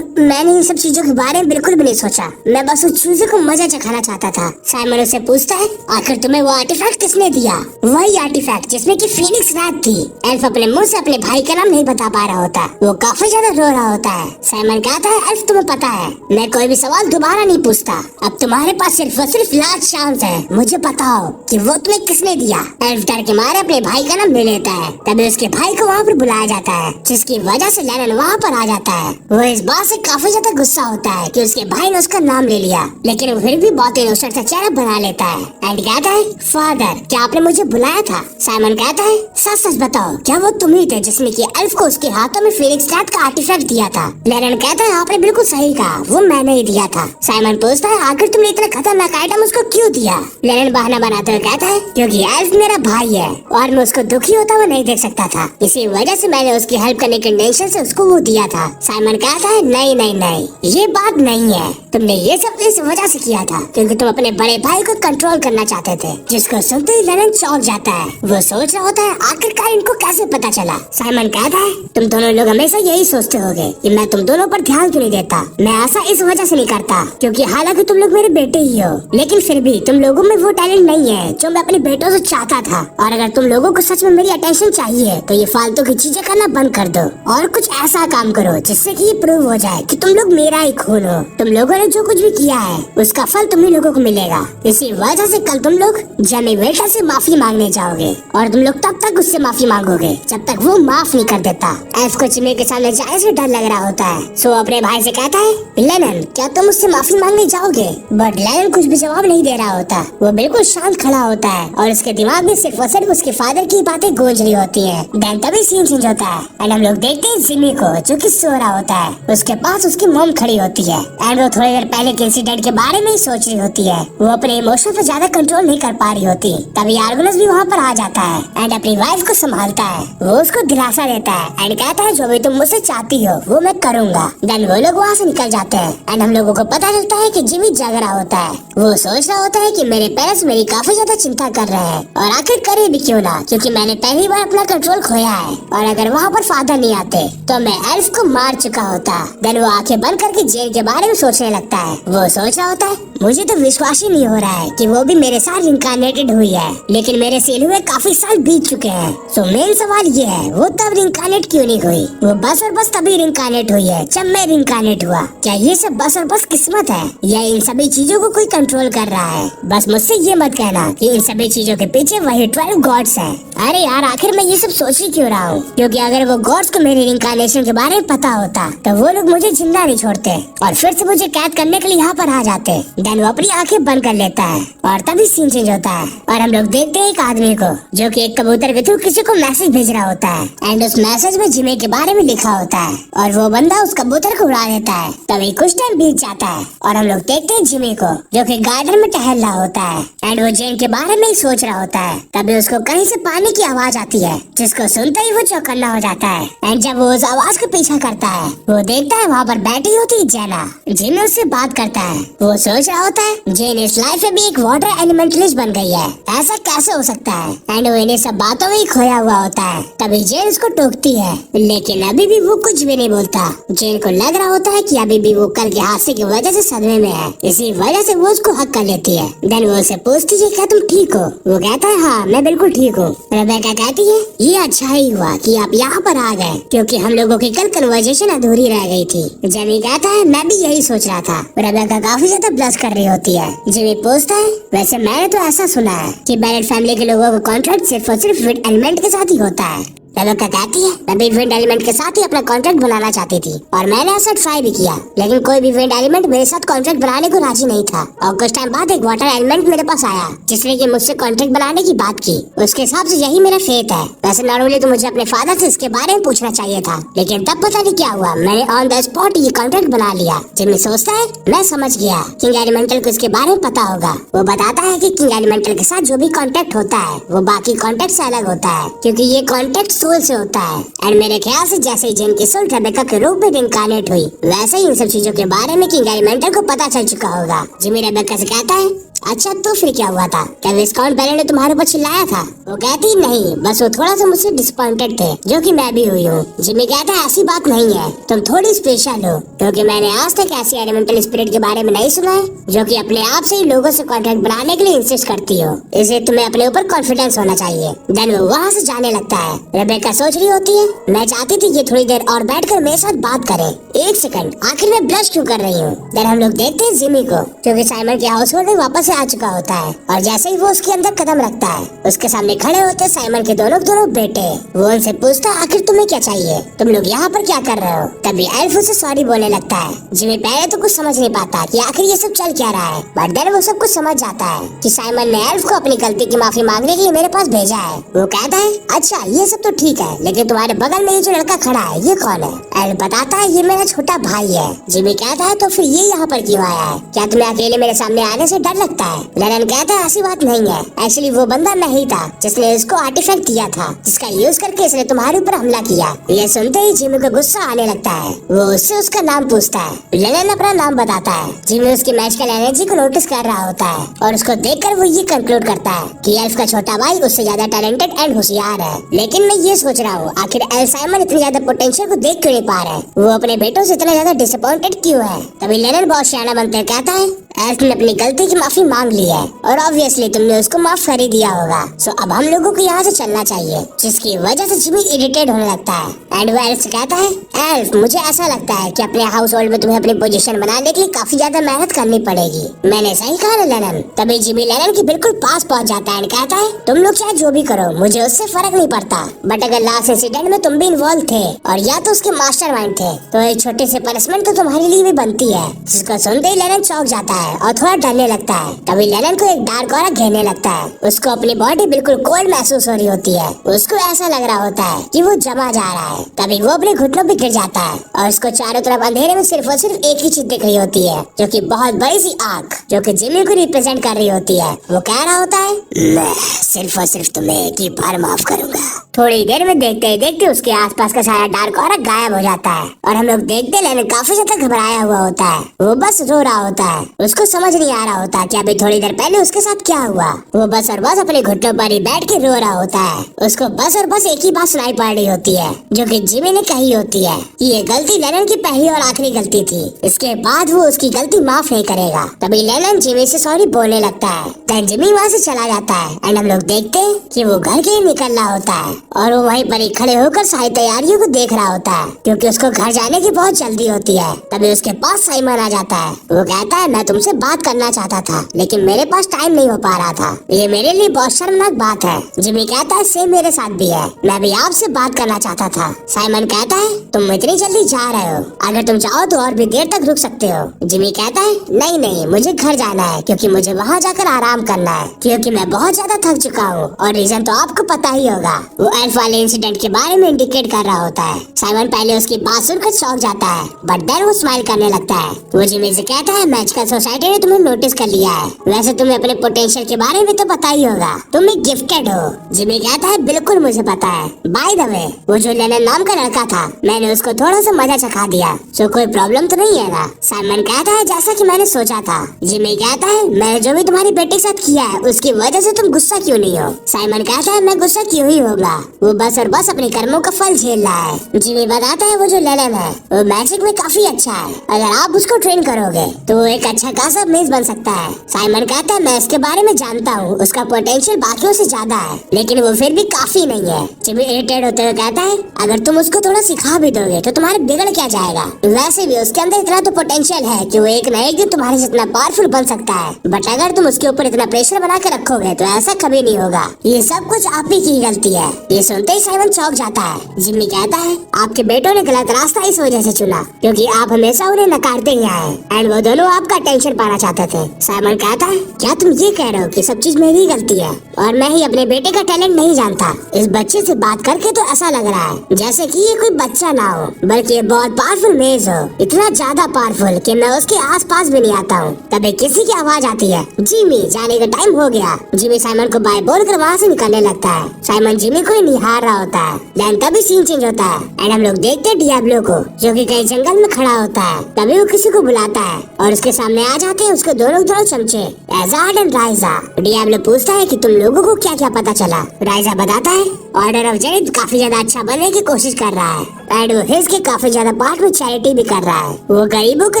मैंने इन सब चीजों के बारे में बिल्कुल भी नहीं सोचा, मैं बस उस चूजे को मजा चखाना चाहता था। साइमन उससे पूछता है, आखिर तुम्हें वो आर्टिफैक्ट किसने दिया। वही आर्टिफैक्ट जिसमें की फीनिक्स रैथ थी। एल्फ अपने मुंह से अपने भाई का नाम नहीं बता पा रहा होता, वो काफी ज्यादा रो रहा होता है। साइमन कहता है, एल्फ तुम्हें पता है मैं कोई भी सवाल दोबारा नहीं पूछता, अब तुम्हारे पास सिर्फ और सिर्फ लास्ट चांस है, मुझे बताओ कि वो तुम्हें किसने दिया। एल्फ डर के मारे अपने भाई का नाम ले लेता है। तभी उसके भाई को वहाँ पर बुलाया जाता है, जिसकी वजह से लेनन वहाँ पर आ जाता है। वो इस बात से काफी ज्यादा गुस्सा होता है कि उसके भाई ने उसका नाम ले लिया, लेकिन वो फिर भी बहुत इनोसेंट सा चेहरा बना लेता है एंड कहता है, फादर क्या आपने मुझे बुलाया था। साइमन कहता है, सच सच बताओ, क्या वो तुम ही थे जिसने कि एल्फ को उसके हाथों में फीनिक्स रैथ का आर्टिफैक्ट दिया था। लेनन कहता है, आपने बिल्कुल सही कहा, वो मैंने ही दिया था। साइमन पूछता है, आखिर तुमने इतना खतरनाक आइटम उसको क्यों दिया। लेनन बहाना बनाते हुए कहता है, क्योंकि एल्फ मेरा भाई है और मैं उसको दुखी होता हुआ नहीं देख सकता था, इसी वजह से मैंने उसकी हेल्प करने के इंटेंशन से उसको वो दिया था। साइमन कहता है नहीं नहीं नहीं, ये बात नहीं है, तुमने ये सब इस वजह से किया था क्योंकि तुम अपने बड़े भाई को कंट्रोल करना चाहते थे। जिसको सुनते ही लेनन चौंक जाता है। वो सोच रहा होता है आखिरकार इनको कैसे पता चला। साइमन कहता है तुम दोनों लोग हमेशा यही सोचते होगे कि मैं तुम दोनों पर ध्यान क्यों नहीं देता। मैं ऐसा इस वजह से नहीं करता क्योंकि हालांकि तुम लोग मेरे बेटे ही हो, लेकिन फिर भी तुम लोगों में वो टैलेंट नहीं है जो मैं अपने बेटों से चाहता था। और अगर तुम लोगों को सच में मेरी अटेंशन चाहिए तो ये फालतू की चीजें करना बंद कर दो और कुछ ऐसा काम करो जिससे कि ये प्रूव हो जाए कि तुम लोग मेरा ही खून हो। तुम लोगों ने जो कुछ भी किया है उसका फल तुम्ही लोगों को मिलेगा। इसी वजह से कल तुम लोग जेमी वेल्टर से माफी मांगने जाओगे और तुम लोग तब तक उससे माफी मांगोगे जब तक वो माफ नहीं कर देता। एफ को जिमी के सामने जाने से डर लग रहा होता है। सो अपने भाई से कहता है लेनन क्या तुम उससे माफी मांगने जाओगे। बट लेनन कुछ भी जवाब नहीं दे रहा होता। वो बिल्कुल शांत खड़ा होता है और उसके दिमाग में सिर्फ और सिर्फ उसके फादर की बातें गूंज रही होती है। देन तभी सीन चेंज होता है एंड हम लोग देखते हैं जिमी को जो कि सो रहा होता है। उसके पास उसकी मॉम खड़ी होती है एंड वो थोड़ी देर पहले के इंसिडेंट के बारे में ही सोच रही होती है। वो अपने इमोशन पर ज्यादा कंट्रोल नहीं कर पा रही होती। तभी आर्गुनस भी वहाँ पर आ जाता है एंड अपनी वाइफ को संभालता है। वो उसको दिलासा देता है एंड कहता है जो भी तुम मुझसे चाहती हो वो मैं करूँगा। देन वो लोग वहाँ से निकल जाते हैं एंड हम लोगों को पता चलता है कि जिमी जग रहा होता है। वो सोच रहा होता है कि मेरे पेरेंट्स मेरी काफी ज्यादा चिंता कर रहे हैं और आखिर करे भी क्यों ना, क्योंकि मैंने पहली बार अपना कंट्रोल खोया है और अगर वहाँ पर फादर नहीं आते तो मैं एल्फ को मार चुका होता। देन वो आंखें बंद करके जेल के बारे में सोचने लगता है। वो सोच रहा होता है मुझे तो विश्वास ही नहीं हो रहा है कि वो भी मेरे साथ रिंकार्नेटेड हुई है, लेकिन मेरे सील हुए काफी साल बीत चुके हैं। सो मेन सवाल ये है वो तब रिंकार्नेट क्यों नहीं हुई। वो बस और बस तभी रिंकार्नेट हुई है जब मैं रिंकार्नेट हुआ। क्या ये सब बस और बस किस्मत है या इन सभी चीजों को कोई कंट्रोल कर रहा है। बस मुझसे ये मत कहना कि इन सभी चीजों के पीछे वही 12 गॉड्स हैं। अरे यार आखिर मैं ये सब सोच ही क्यों रहा हूँ, क्योंकि अगर वो गॉड्स को मेरी रिंकार्नेशन के बारे में पता होता तो वो लोग मुझे जिंदा नहीं छोड़ते और फिर से मुझे कैद करने के लिए यहाँ पर आ जाते। देन वो अपनी आंखें बंद कर लेता है और तभी सीन चेंज होता है और हम लोग देखते हैं एक आदमी को जो कि एक कबूतर के थ्रू किसी को मैसेज भेज रहा होता है एंड उस मैसेज में जिमी के बारे में लिखा होता है और वो बंदा उस कबूतर को उड़ा देता है। तभी कुछ टाइम बीत जाता है और हम लोग देखते हैं जिमी को जो कि गार्डन में टहल रहा होता है एंड वो जेन के बारे में ही सोच रहा होता है। तभी उसको कहीं से पानी की आवाज आती है जिसको सुनते ही वो चौकन्ना हो जाता है एंड जब वो उस आवाज को पीछा करता है वो देखता है वहाँ पर बैठी होती है जेना। जिमी उससे बात करता है। वो सोच रहा होता है जेन इस लाइफ में भी एक वाटर एलिमेंटलिस्ट बन गई है, ऐसा कैसे हो सकता है। एंड वो इन्हें सब बातों में ही खोया हुआ होता है। तभी जेन उसको टोकती है लेकिन अभी भी वो कुछ भी नहीं बोलता। जेन को लग रहा होता है कि अभी भी वो कल के हादसे की वजह से सदमे में है, इसी वजह से वो उसको हक कर लेती है। देन वो उसे पूछती है क्या तुम ठीक हो। वो कहता है हाँ मैं बिल्कुल ठीक हूँ। रेबेका कहती है ये अच्छा ही हुआ कि आप यहाँ पर आ गए क्योंकि हम लोगों की कल कन्वर्सेशन अधूरी रह गई थी। जेमी कहता है मैं भी यही सोच रहा था। रेबेका काफी ज्यादा ब्लश कर रही होती है। जेमी पूछता है वैसे मैंने तो ऐसा सुना है कि बैलेट फैमिली के लोगों का कॉन्ट्रैक्ट सिर्फ और सिर्फ विद एलिमेंट के साथ ही होता है। रेबेका कहती है मैं भी विंड एलिमेंट के साथ ही अपना कॉन्ट्रैक्ट बनाना चाहती थी और मैंने ऐसा ट्राई भी किया, लेकिन कोई भी विंड एलिमेंट मेरे साथ कॉन्ट्रैक्ट बनाने को राजी नहीं था। और कुछ टाइम बाद एक वाटर एलिमेंट मेरे पास आया जिसने कि मुझसे कॉन्ट्रैक्ट बनाने की बात की। उसके हिसाब से यही मेरा फेट है। वैसे नॉर्मली तो मुझे अपने फादर से इसके बारे में पूछना चाहिए था, लेकिन तब पता नहीं क्या हुआ मैंने ऑन द स्पॉट ये कॉन्ट्रैक्ट बना लिया। जिमी सोचता है मैं समझ गया, किंग एलिमेंटल को इसके बारे में पता होगा। वो बताता है कि किंग एलिमेंटल के साथ जो भी कॉन्ट्रैक्ट होता है वो बाकी कॉन्ट्रैक्ट से अलग होता है क्योंकि ये कॉन्ट्रैक्ट सोल से होता है। एंड मेरे ख्याल से जैसे ही जेन की सोल रेबेका के रूप में रिंकार्नेट हुई वैसे ही इन सब चीजों के बारे में किंग एलिमेंटल को पता चल चुका होगा। जिमी रेबेका से कहता है अच्छा तो फिर क्या हुआ था, क्या विस्काउंट बैलेट ने तुम्हारे ऊपर चिल्लाया था। वो कहती नहीं, बस वो थोड़ा सा मुझसे डिसअपॉइंटेड थे जो कि मैं भी हुई हूँ। जिमी कहता है ऐसी बात नहीं है, तुम थोड़ी स्पेशल हो क्योंकि मैंने आज तक ऐसी एलिमेंटल स्पिरिट के बारे में नहीं सुना है जो कि अपने आप से ही लोगों से कॉन्ट्रैक्ट बनाने के लिए इंसिस्ट करती हो, इसलिए तुम्हें अपने ऊपर कॉन्फिडेंस होना चाहिए। देन वो वहाँ से जाने लगता है। रेबेका सोच रही होती है मैं चाहती थी ये थोड़ी देर और बैठकर मेरे साथ बात करे। एक सेकंड, आखिर मैं ब्लश क्यों कर रही हूँ। देन हम लोग देखते हैं जिमी को जो कि साइमन के हाउस होल्ड में वापस आ चुका होता है और जैसे ही वो उसके अंदर कदम रखता है उसके सामने खड़े होते साइमन के दोनों बेटे। वो उनसे पूछता आखिर तुम्हें क्या चाहिए, तुम लोग यहाँ पर क्या कर रहे हो। तभी एल्फ उसे सॉरी बोलने लगता है। जिमी पहले तो कुछ समझ नहीं पाता कि आखिर ये सब चल क्या रहा है, बट देन वो सब कुछ समझ जाता है कि साइमन ने एल्फ को अपनी गलती की माफी मांगने के लिए मेरे पास भेजा है। वो कहता है अच्छा ये सब तो ठीक है, लेकिन तुम्हारे बगल में ये जो लड़का खड़ा है ये कौन है। एल्फ बताता है ये मेरा तुम्हारा छोटा भाई है। जिमी कहता है तो फिर ये यहाँ पर क्यों आया है? क्या तुम्हें अकेले मेरे सामने आने से डर लगता है? लेनन कहता है ऐसी बात नहीं है, एक्चुअली वो बंदा नहीं था जिसने उसको आर्टिफैक्ट दिया था, जिसका यूज करके इसने तुम्हारे ऊपर हमला किया। ये सुनते ही जिमी को गुस्सा आने लगता है। वो उससे उसका नाम पूछता है। लेनन अपना नाम बताता है। जिमी उसकी मैजिकल एनर्जी को नोटिस कर रहा होता है और उसको देखकर वो ये कंक्लूड करता है कि एल्फ का छोटा भाई उससे ज्यादा टैलेंटेड एंड होशियार है। लेकिन मैं ये सोच रहा हूँ आखिर एल साइमन इतनी ज्यादा पोटेंशियल को देख क्यों नहीं पा रहे? वो अपने बेटों से इतना ज्यादा डिसअपॉइंटेड क्यों है? तभी लेनन बहुत सियाना बनकर कहता है एल्फ ने अपनी गलती की माफी मांग ली है और ऑब्वियसली तुमने उसको माफ कर ही दिया होगा। सो अब हम लोगों को यहाँ से चलना चाहिए, जिसकी वजह से जिमी इरिटेट होने लगता है। एंड वो एल्फ से कहता है एल्फ मुझे ऐसा लगता है कि अपने हाउस होल्ड में तुम्हें अपनी पोजीशन बनाने के लिए काफी ज्यादा मेहनत करनी पड़ेगी। मैंने सही कहा ना लेनन? तभी जिमी लेनन के बिल्कुल पास पहुँच जाता है एंड कहता है तुम लोग चाहे जो भी करो मुझे उससे फर्क नहीं पड़ता, बट अगर लास्ट इंसिडेंट में तुम भी इन्वॉल्व थे और या तो उसके मास्टरमाइंड थे तो एक छोटी सी पनिशमेंट तो तुम्हारे लिए भी बनती है। जिसको सुनते ही लेनन चौंक जाता है और थोड़ा डरने लगता है। तभी लेनन को एक डार्क ऑरा घेरने लगता है। उसको अपनी बॉडी बिल्कुल कोल्ड महसूस हो रही होती है। उसको ऐसा लग रहा होता है कि वो जमा जा रहा है। तभी वो अपने घुटनों पे गिर जाता है और उसको चारों तरफ अंधेरे में सिर्फ और सिर्फ एक ही चीज दिख रही होती है, जो कि बहुत बड़ी सी आंख, जो कि जिमी को रिप्रेजेंट कर रही होती है। वो कह रहा होता है मैं सिर्फ और सिर्फ तुम्हें एक ही बार माफ करूंगा। थोड़ी देर में देखते ही देखते उसके आसपास का सारा डार्क ऑरा गायब हो जाता है और हम लोग देखते लेनन काफी ज्यादा घबराया हुआ होता है। वो बस रो रहा होता है। उसको समझ नहीं आ रहा होता कि अभी थोड़ी देर पहले उसके साथ क्या हुआ। वो बस और बस अपने घुटनों पर ही बैठ के रो रहा होता है। उसको बस और बस एक ही बात सुनाई पड़ रही होती है, जो कि जिमी ने कही होती है कि ये गलती लेनन की पहली और आखिरी गलती थी। इसके बाद वो उसकी गलती माफ नहीं करेगा। तभी लेनन जिमी से सॉरी बोलने लगता है। देन जिमी वहाँ से चला जाता है एंड हम लोग देखते हैं कि वो घर के निकल रहा होता है और वो वहीं पर ही खड़े होकर सारी तैयारियों को देख रहा होता है, क्योंकि उसको घर जाने की बहुत जल्दी होती है। तभी उसके पास साइमन आ जाता है। वो कहता है मैं तुमसे बात करना चाहता था लेकिन मेरे पास टाइम नहीं हो पा रहा था। ये मेरे लिए बहुत शर्मनाक बात है। जिमी कहता है सेम मेरे साथ भी है, मैं भी आपसे बात करना चाहता था। साइमन कहता है तुम इतनी जल्दी जा रहे हो, अगर तुम चाहो तो और भी देर तक रुक सकते हो। जिमी कहता है नहीं नहीं मुझे घर जाना है, क्योंकि मुझे वहाँ जाकर आराम करना है, क्योंकि मैं बहुत ज्यादा थक चुका हूँ और रीजन तो आपको पता ही होगा। वो एल्फ वाले इंसिडेंट के बारे में इंडिकेट कर रहा होता है। साइमन पहले उसकी बात सुनकर चौंक जाता है, बट देन वो स्माइल करने लगता है। वो जिमी से कहता है मैजिकल सोसाइटी ने तुम्हें नोटिस कर लिया है, वैसे तुम्हें अपने पोटेंशियल के बारे में तो पता ही होगा, तुम एक गिफ्टेड हो। जिमी कहता है बिल्कुल मुझे पता है। बाय द वे वो जो लेनन नाम का लड़का था मैंने उसको थोड़ा सा मजा चखा दिया, सो कोई प्रॉब्लम तो नहीं है ना? साइमन कहता है जैसा कि मैंने सोचा था। जिमी कहता है मैंने जो भी तुम्हारी बेटी के साथ किया है उसकी वजह से तुम गुस्सा क्यों नहीं हो? साइमन कहता है मैं गुस्सा क्यों ही होगा, वो बस और बस अपने कर्मों का फल झेल रहा है। जिमी बताता है वो जो लेनन है वो मैजिक में काफी अच्छा है, अगर आप उसको ट्रेन करोगे तो वो एक अच्छा खासा मेज बन सकता है। साइमन कहता है मैं इसके बारे में जानता हूँ, उसका पोटेंशियल बाकियों से ज्यादा है, लेकिन वो फिर भी काफी नहीं है। जिमी इरिटेट होते हुए कहता है अगर तुम उसको थोड़ा सिखा भी दोगे तो तुम्हारे बिगड़ क्या जाएगा? वैसे भी उसके अंदर इतना तो पोटेंशियल है कि वो एक न एक दिन तुम्हारे जितना पावरफुल बन सकता है, बट अगर तुम उसके ऊपर इतना प्रेशर बना के रखोगे तो ऐसा कभी नहीं होगा। ये सब कुछ आप ही की गलती है। ये सुनते ही साइमन चौंक जाता है। जिमी कहता है आपके बेटों ने गलत रास्ता इस वजह से चुना क्योंकि आप हमेशा उन्हें नकारते ही आए एंड वो दोनों आपका टेंशन पाना चाहते थे। साइमन कहता है क्या तुम ये कह रहे हो कि सब चीज मेरी गलती है और मैं ही अपने बेटे का टैलेंट नहीं जानता? इस बच्चे से बात करके तो ऐसा लग रहा है जैसे कि ये कोई बच्चा ना हो, बल्कि ये बहुत पावरफुल मेज हो, इतना ज्यादा पावरफुल कि मैं उसके आसपास भी नहीं आता हूँ। तभी किसी की आवाज आती है जिमी जाने का टाइम हो गया। जिमी साइमन को बाय बोलकर वहाँ से निकलने लगता है। साइमन जिमी को निहार रहा होता है। देन तभी सीन चेंज होता है एंड हम लोग देखते हैं डियाब्लो को, जो कि कहीं जंगल में खड़ा होता है। तभी वो किसी को बुलाता है और उसके सामने आ जाते हैं उसके दोनों चमचे एजार्ड एंड राइजा। डियाब्लो पूछता है कि तुम लोगों को क्या क्या पता चला? राइजा बताता है ऑर्डर ऑफ जेनिथ काफी ज्यादा अच्छा बनने की कोशिश कर रहा है एंड वो हिल्स के काफी ज्यादा पार्ट में चैरिटी भी कर रहा है। वो गरीबों का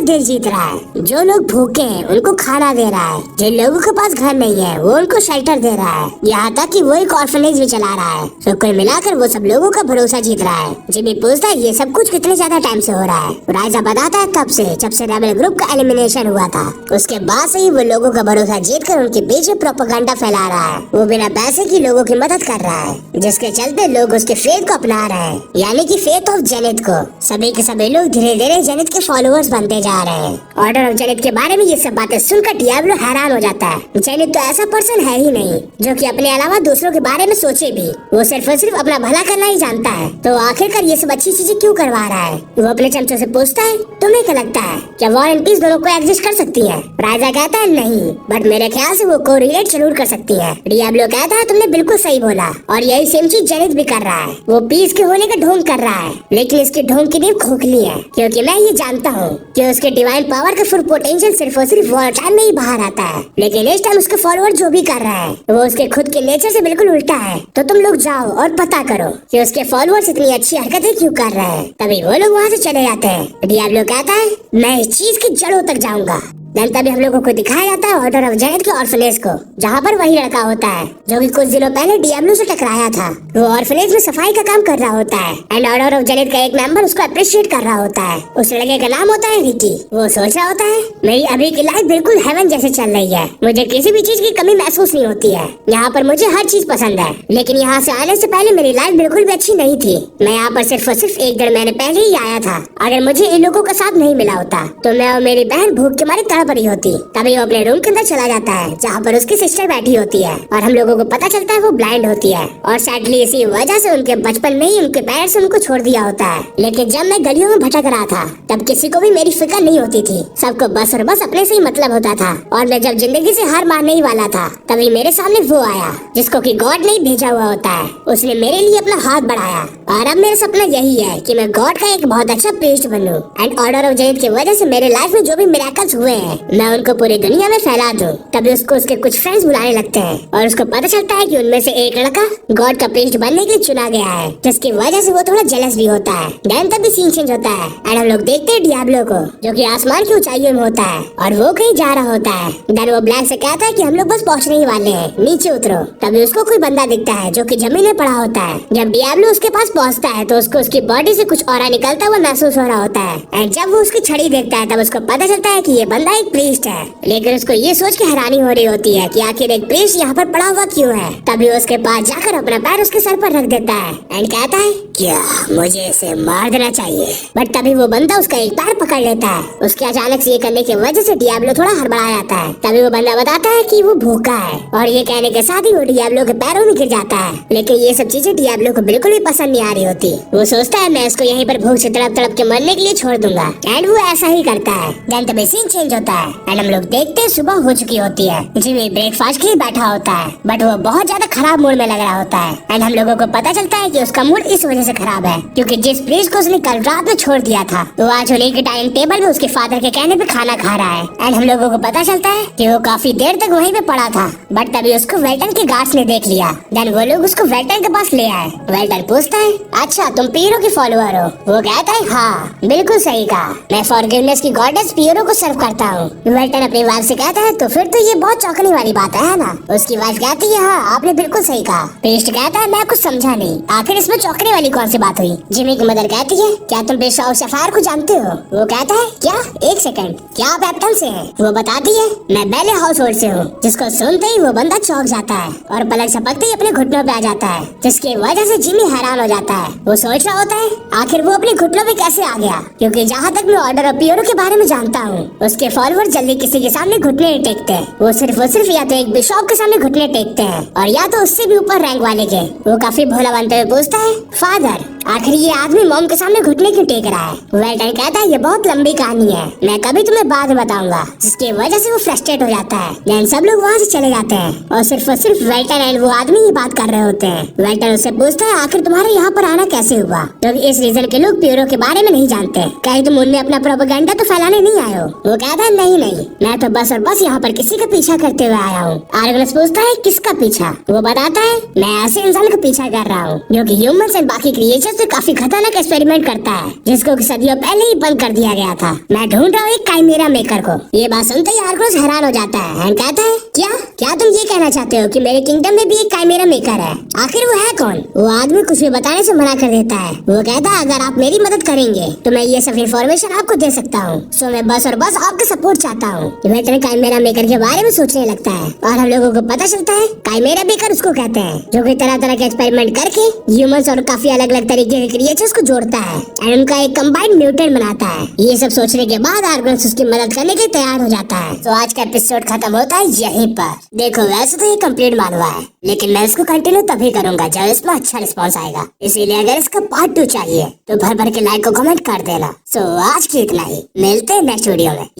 दिल जीत रहा है, जो लोग भूखे हैं उनको खाना दे रहा है, जिन लोगों के पास घर नहीं है वो उनको शेल्टर दे रहा है, यहाँ तक कि वो एक ऑर्फनेज भी चला रहा है। तो कुल मिलाकर वो सब लोगों का भरोसा जीत रहा है। जिमी पूछता है ये सब कुछ कितने ज्यादा टाइम से हो रहा है? राइजा बताता है तब से जब से रेबल ग्रुप का एलिमिनेशन हुआ था, उसके बाद से ही वो लोगों का भरोसा जीत कर उनके पीछे प्रोपेगेंडा फैला रहा है। वो बिना पैसे की लोगों की मदद कर रहा है, जिसके चलते लोग उसके फेथ को अपना रहे हैं, यानी कि फेथ ऑफ जेनिथ को। सभी के सभी लोग धीरे धीरे जेनिथ के फॉलोअर्स बनते जा रहे हैं। ऑर्डर ऑफ जेनिथ के बारे में ये सब बातें सुनकर डियाब्लो हैरान हो जाता है। जेनिथ तो ऐसा पर्सन है ही नहीं जो कि अपने अलावा दूसरों के बारे में सोचे भी। वो सिर्फ और सिर्फ अपना भला करना ही जानता है। तो आखिरकार ये सब अच्छी चीजें क्यों करवा रहा है? वो अपने चमचों से पूछता है, तुम्हें क्या लगता है क्या वॉर एंड पीस दोनों को एग्जिस्ट कर सकती है? राजा कहता है नहीं, बट मेरे ख्याल से वो को रिलेट जरूर कर सकती है। डियाब्लो कहता है तुमने बिल्कुल सही बोला, और यही सेम चीज जेनिथ भी कर रहा है। वो पीस के होने का ढोंग कर रहा है, लेकिन इसकी ढोंग की नींव खोखली है, क्योंकि मैं ये जानता हूँ कि उसके डिवाइन पावर का फुल पोटेंशियल सिर्फ और सिर्फ वॉर टाइम में ही बाहर आता है। लेकिन इस टाइम उसके फॉलोअर जो भी कर रहा है वो उसके खुद के नेचर से बिल्कुल उल्टा है। तो तुम लोग जाओ और पता करो कि उसके फॉलोअर्स इतनी अच्छी हरकतें क्यों कर रहे हैं। तभी वो लोग वहाँ से चले जाते हैं। डियाब्लो कहता है मैं इस चीज की जड़ों तक जाऊंगा। तभी हम लोगों को दिखाया जाता है ऑर्डर ऑफ जेनिथ के ऑर्फनेज को, जहाँ पर वही लड़का होता है जो कि कुछ दिनों पहले डियाब्लो से टकराया था। वो ऑर्फनेज में सफाई का काम कर रहा होता है एंड ऑर्डर ऑफ जेनिथ का एक मेंबर उसको अप्रिशिएट कर रहा होता है। उस लड़के का नाम होता है रिकी। वो सोच रहा होता है मेरी अभी की लाइफ बिल्कुल हेवन जैसे चल रही है, मुझे किसी भी चीज की कमी महसूस नहीं होती है। यहाँ पर मुझे हर चीज पसंद है, लेकिन यहाँ से आने से पहले मेरी लाइफ बिल्कुल भी अच्छी नहीं थी। मैं यहाँ पर सिर्फ और सिर्फ 1 महीने पहले ही आया था। अगर मुझे इन लोगों का साथ नहीं मिला होता तो मैं और मेरी बहन भूख के मारे तड़प रही होती। तभी वो अपने रूम के अंदर चला जाता है जहाँ पर उसकी सिस्टर बैठी होती है, और हम लोगों को पता चलता है वो ब्लाइंड होती है, और सैडली इसी वजह से उनके बचपन में ही उनके पेरेंट्स उनको छोड़ दिया होता है। लेकिन जब मैं गलियों में भटक रहा था तब किसी को भी मेरी फिक्र नहीं होती थी। सबको बस और बस अपने से ही मतलब होता था, और मैं जब जिंदगी से हार मानने ही वाला था तभी मेरे सामने वो आया जिसको कि गॉड ने भेजा हुआ होता है। उसने मेरे लिए अपना हाथ बढ़ाया, और अब मेरा सपना यही है कि मैं गॉड का एक बहुत अच्छा प्रीस्ट बनूं एंड ऑर्डर ऑफ जेनिथ की वजह से मेरे लाइफ में जो भी मिरेकल्स हुए हैं मैं उनको पूरी दुनिया में फैला दूं। तभी उसको उसके कुछ फ्रेंड्स बुलाने लगते हैं, और उसको पता चलता है कि उनमें से एक लड़का गॉड का प्रीस्ट बनने के लिए चुना गया है, जिसकी वजह से वो थोड़ा जेलस भी होता है। देन तभी सीन चेंज होता है एंड हम लोग देखते हैं डियाब्लो को जो कि आसमान की ऊंचाइयों में होता है, और वो कहीं जा रहा होता है। देन वो ब्लैक से कहता है कि हम लोग बस पहुंचने ही वाले हैं, नीचे उतरो। तभी उसको कोई बंदा दिखता है जो कि जमीन में पड़ा होता है। जब डियाब्लो उसके पास पहुंचता है तो उसको उसकी बॉडी से कुछ ऑरा निकलता हुआ महसूस हो रहा होता है, एंड जब वो उसकी छड़ी देखता है तब उसको पता चलता है कि ये बंदा एक प्रीस्ट है। लेकिन उसको ये सोच के हैरानी हो रही होती है कि आखिर एक प्रीस्ट यहाँ पर पड़ा हुआ क्यों है। तभी उसके पास जाकर अपना पैर उसके सर पर रख देता है एंड कहता है क्या मुझे इसे मार देना चाहिए, बट तभी वो बंदा उसका एक पैर पकड़ लेता है। उसके अचानक से ये करने की वजह से डियाब्लो थोड़ा हड़बड़ा जाता है। तभी वो बंदा बताता है कि वो भूखा है, और ये कहने के साथ ही वो डियाब्लो के पैरों में गिर जाता है। लेकिन ये सब चीजें डियाब्लो को बिल्कुल भी पसंद नहीं आ रही होती। वो सोचता है मैं इसको यहीं पर भूख से तड़प तड़प के मरने के लिए छोड़ दूंगा, एंड वो ऐसा ही करता है। देन तभी सीन चेंज होता है एंड हम लोग देखते हैं सुबह हो चुकी होती है। जिमी ब्रेकफास्ट के लिए बैठा होता है, बट वो बहुत ज्यादा खराब मूड में लग रहा होता है, एंड हम लोगों को पता चलता है कि उसका मूड इस वजह से खराब है क्योंकि जिस प्रीस्ट को उसने कल रात में छोड़ दिया था वो आज होली के टाइम टेबल में उसके फादर के कहने पे खाना खा रहा है। एंड हम लोगों को पता चलता है कि वो काफी देर तक वहीं पे पड़ा था, बट तभी उसको वेल्टन के गार्ड्स ने देख लिया। देन वो लोग उसको वेल्टन के पास ले आए। वेल्टन पूछता है अच्छा तुम पीरो के फॉलोअर हो? वो कहता है हाँ बिल्कुल सही कहा, मैं फॉरगिवनेस की गॉडेस पीरो को सर्व करता हूँ। वेल्टन अपनी वाइफ से कहता है तो फिर तो ये बहुत चौंकने वाली बात है ना? उसकी वाइफ कहती है हाँ आपने बिल्कुल सही कहा। प्रीस्ट कहता है मैं कुछ समझा नहीं, आखिर इसमें चौंकने वाली कौन सी बात हुई? जिमी की मदर कहती है क्या तुम बिशप ऑफ सफायर को जानते हो? वो कहता है क्या? एक सेकंड, क्या आप एप्टन से हैं? वो बताती है मैं बेले हाउस होल्ड से हूँ। जिसको सुनते ही वो बंदा चौंक जाता है और पलक झपकते ही अपने घुटनों पे आ जाता है, जिसकी वजह से जिमी हैरान हो जाता है। वो सोच रहा होता है आखिर वो अपने घुटनों पे कैसे आ गया, क्योंकि जहाँ तक मैं ऑर्डर ऑफ पियोरो के बारे में जानता हूँ उसके फॉलोअर जल्दी किसी के सामने घुटने नहीं टेकते। वो सिर्फ या तो एक बिशप के सामने घुटने टेकते हैं और या तो उससे भी ऊपर रैंक वाले के। वो काफी भोला बनते हुए पूछता है फादर आखिर ये आदमी मॉम के सामने घुटने क्यों टेक रहा है? वेल्टन कहता है ये बहुत लंबी कहानी है, मैं कभी तुम्हें बाद में बताऊंगा, जिसकी वजह से वो फ्रस्ट्रेट हो जाता है। देन सब लोग वहाँ से चले जाते हैं और सिर्फ वेल्टन एंड वो आदमी ही बात कर रहे होते हैं। वेल्टन उससे पूछता है आखिर तुम्हारे यहाँ पर आना कैसे हुआ, तो इस रीजन के लोग प्यूरो के बारे में नहीं जानते, कहीं तुम उनमें अपना प्रोपेगेंडा तो फैलाने नहीं आए हो? वो कहता है नहीं नहीं, मैं तो बस और बस यहाँ पर किसी का पीछा करते हुए आया हूँ। आर्गनस पूछता है किसका पीछा? वो बताता है मैं ऐसे इंसान का पीछा कर रहा हूँ जो कि ह्यूमंस एंड बाकी क्रिएचर्स से काफी खतरनाक एक्सपेरिमेंट करता है, जिसको कि सदियों पहले ही बंद कर दिया गया था। मैं ढूंढ रहा हूँ एक काइमेरा मेकर को। ये बात सुनते ही आर्गनस हैरान हो जाता है एंड कहता है क्या क्या तुम ये कहना चाहते हो कि मेरे किंगडम में भी एक काइमेरा मेकर है? आखिर वो है कौन? वो आदमी कुछ भी बताने से मना कर देता है। वो कहता है अगर आप मेरी मदद करेंगे तो मैं ये सब इन्फॉर्मेशन आपको दे सकता हूँ, सो मैं बस और बस आपका सपोर्ट चाहता हूँ। वेल्टन काइमेरा मेकर के बारे में सोचने लगता है और हम लोगों को पता चलता है काइमेरा मेकर उसको कहते हैं जो कि तरह तरह के एक्सपेरिमेंट करके ह्यूमंस और काफी अलग अलग तरीके के क्रिएचर्स को जोड़ता है एंड उनका एक कंबाइंड म्यूटेंट बनाता है। ये सब सोचने के बाद आर्गोनस उसकी मदद करने के लिए तैयार हो जाता है। तो आज का एपिसोड खत्म होता है यहीं पर। देखो वैसे तो ये कंप्लीट मान हुआ है, लेकिन मैं इसको कंटिन्यू तभी करूंगा जब इसमें अच्छा रिस्पॉन्स आएगा। इसीलिए अगर इसका पार्ट 2 चाहिए तो भर भर के लाइक को कमेंट कर देना। सो आज की इतना ही, मिलते हैं नेक्स्ट वीडियो में।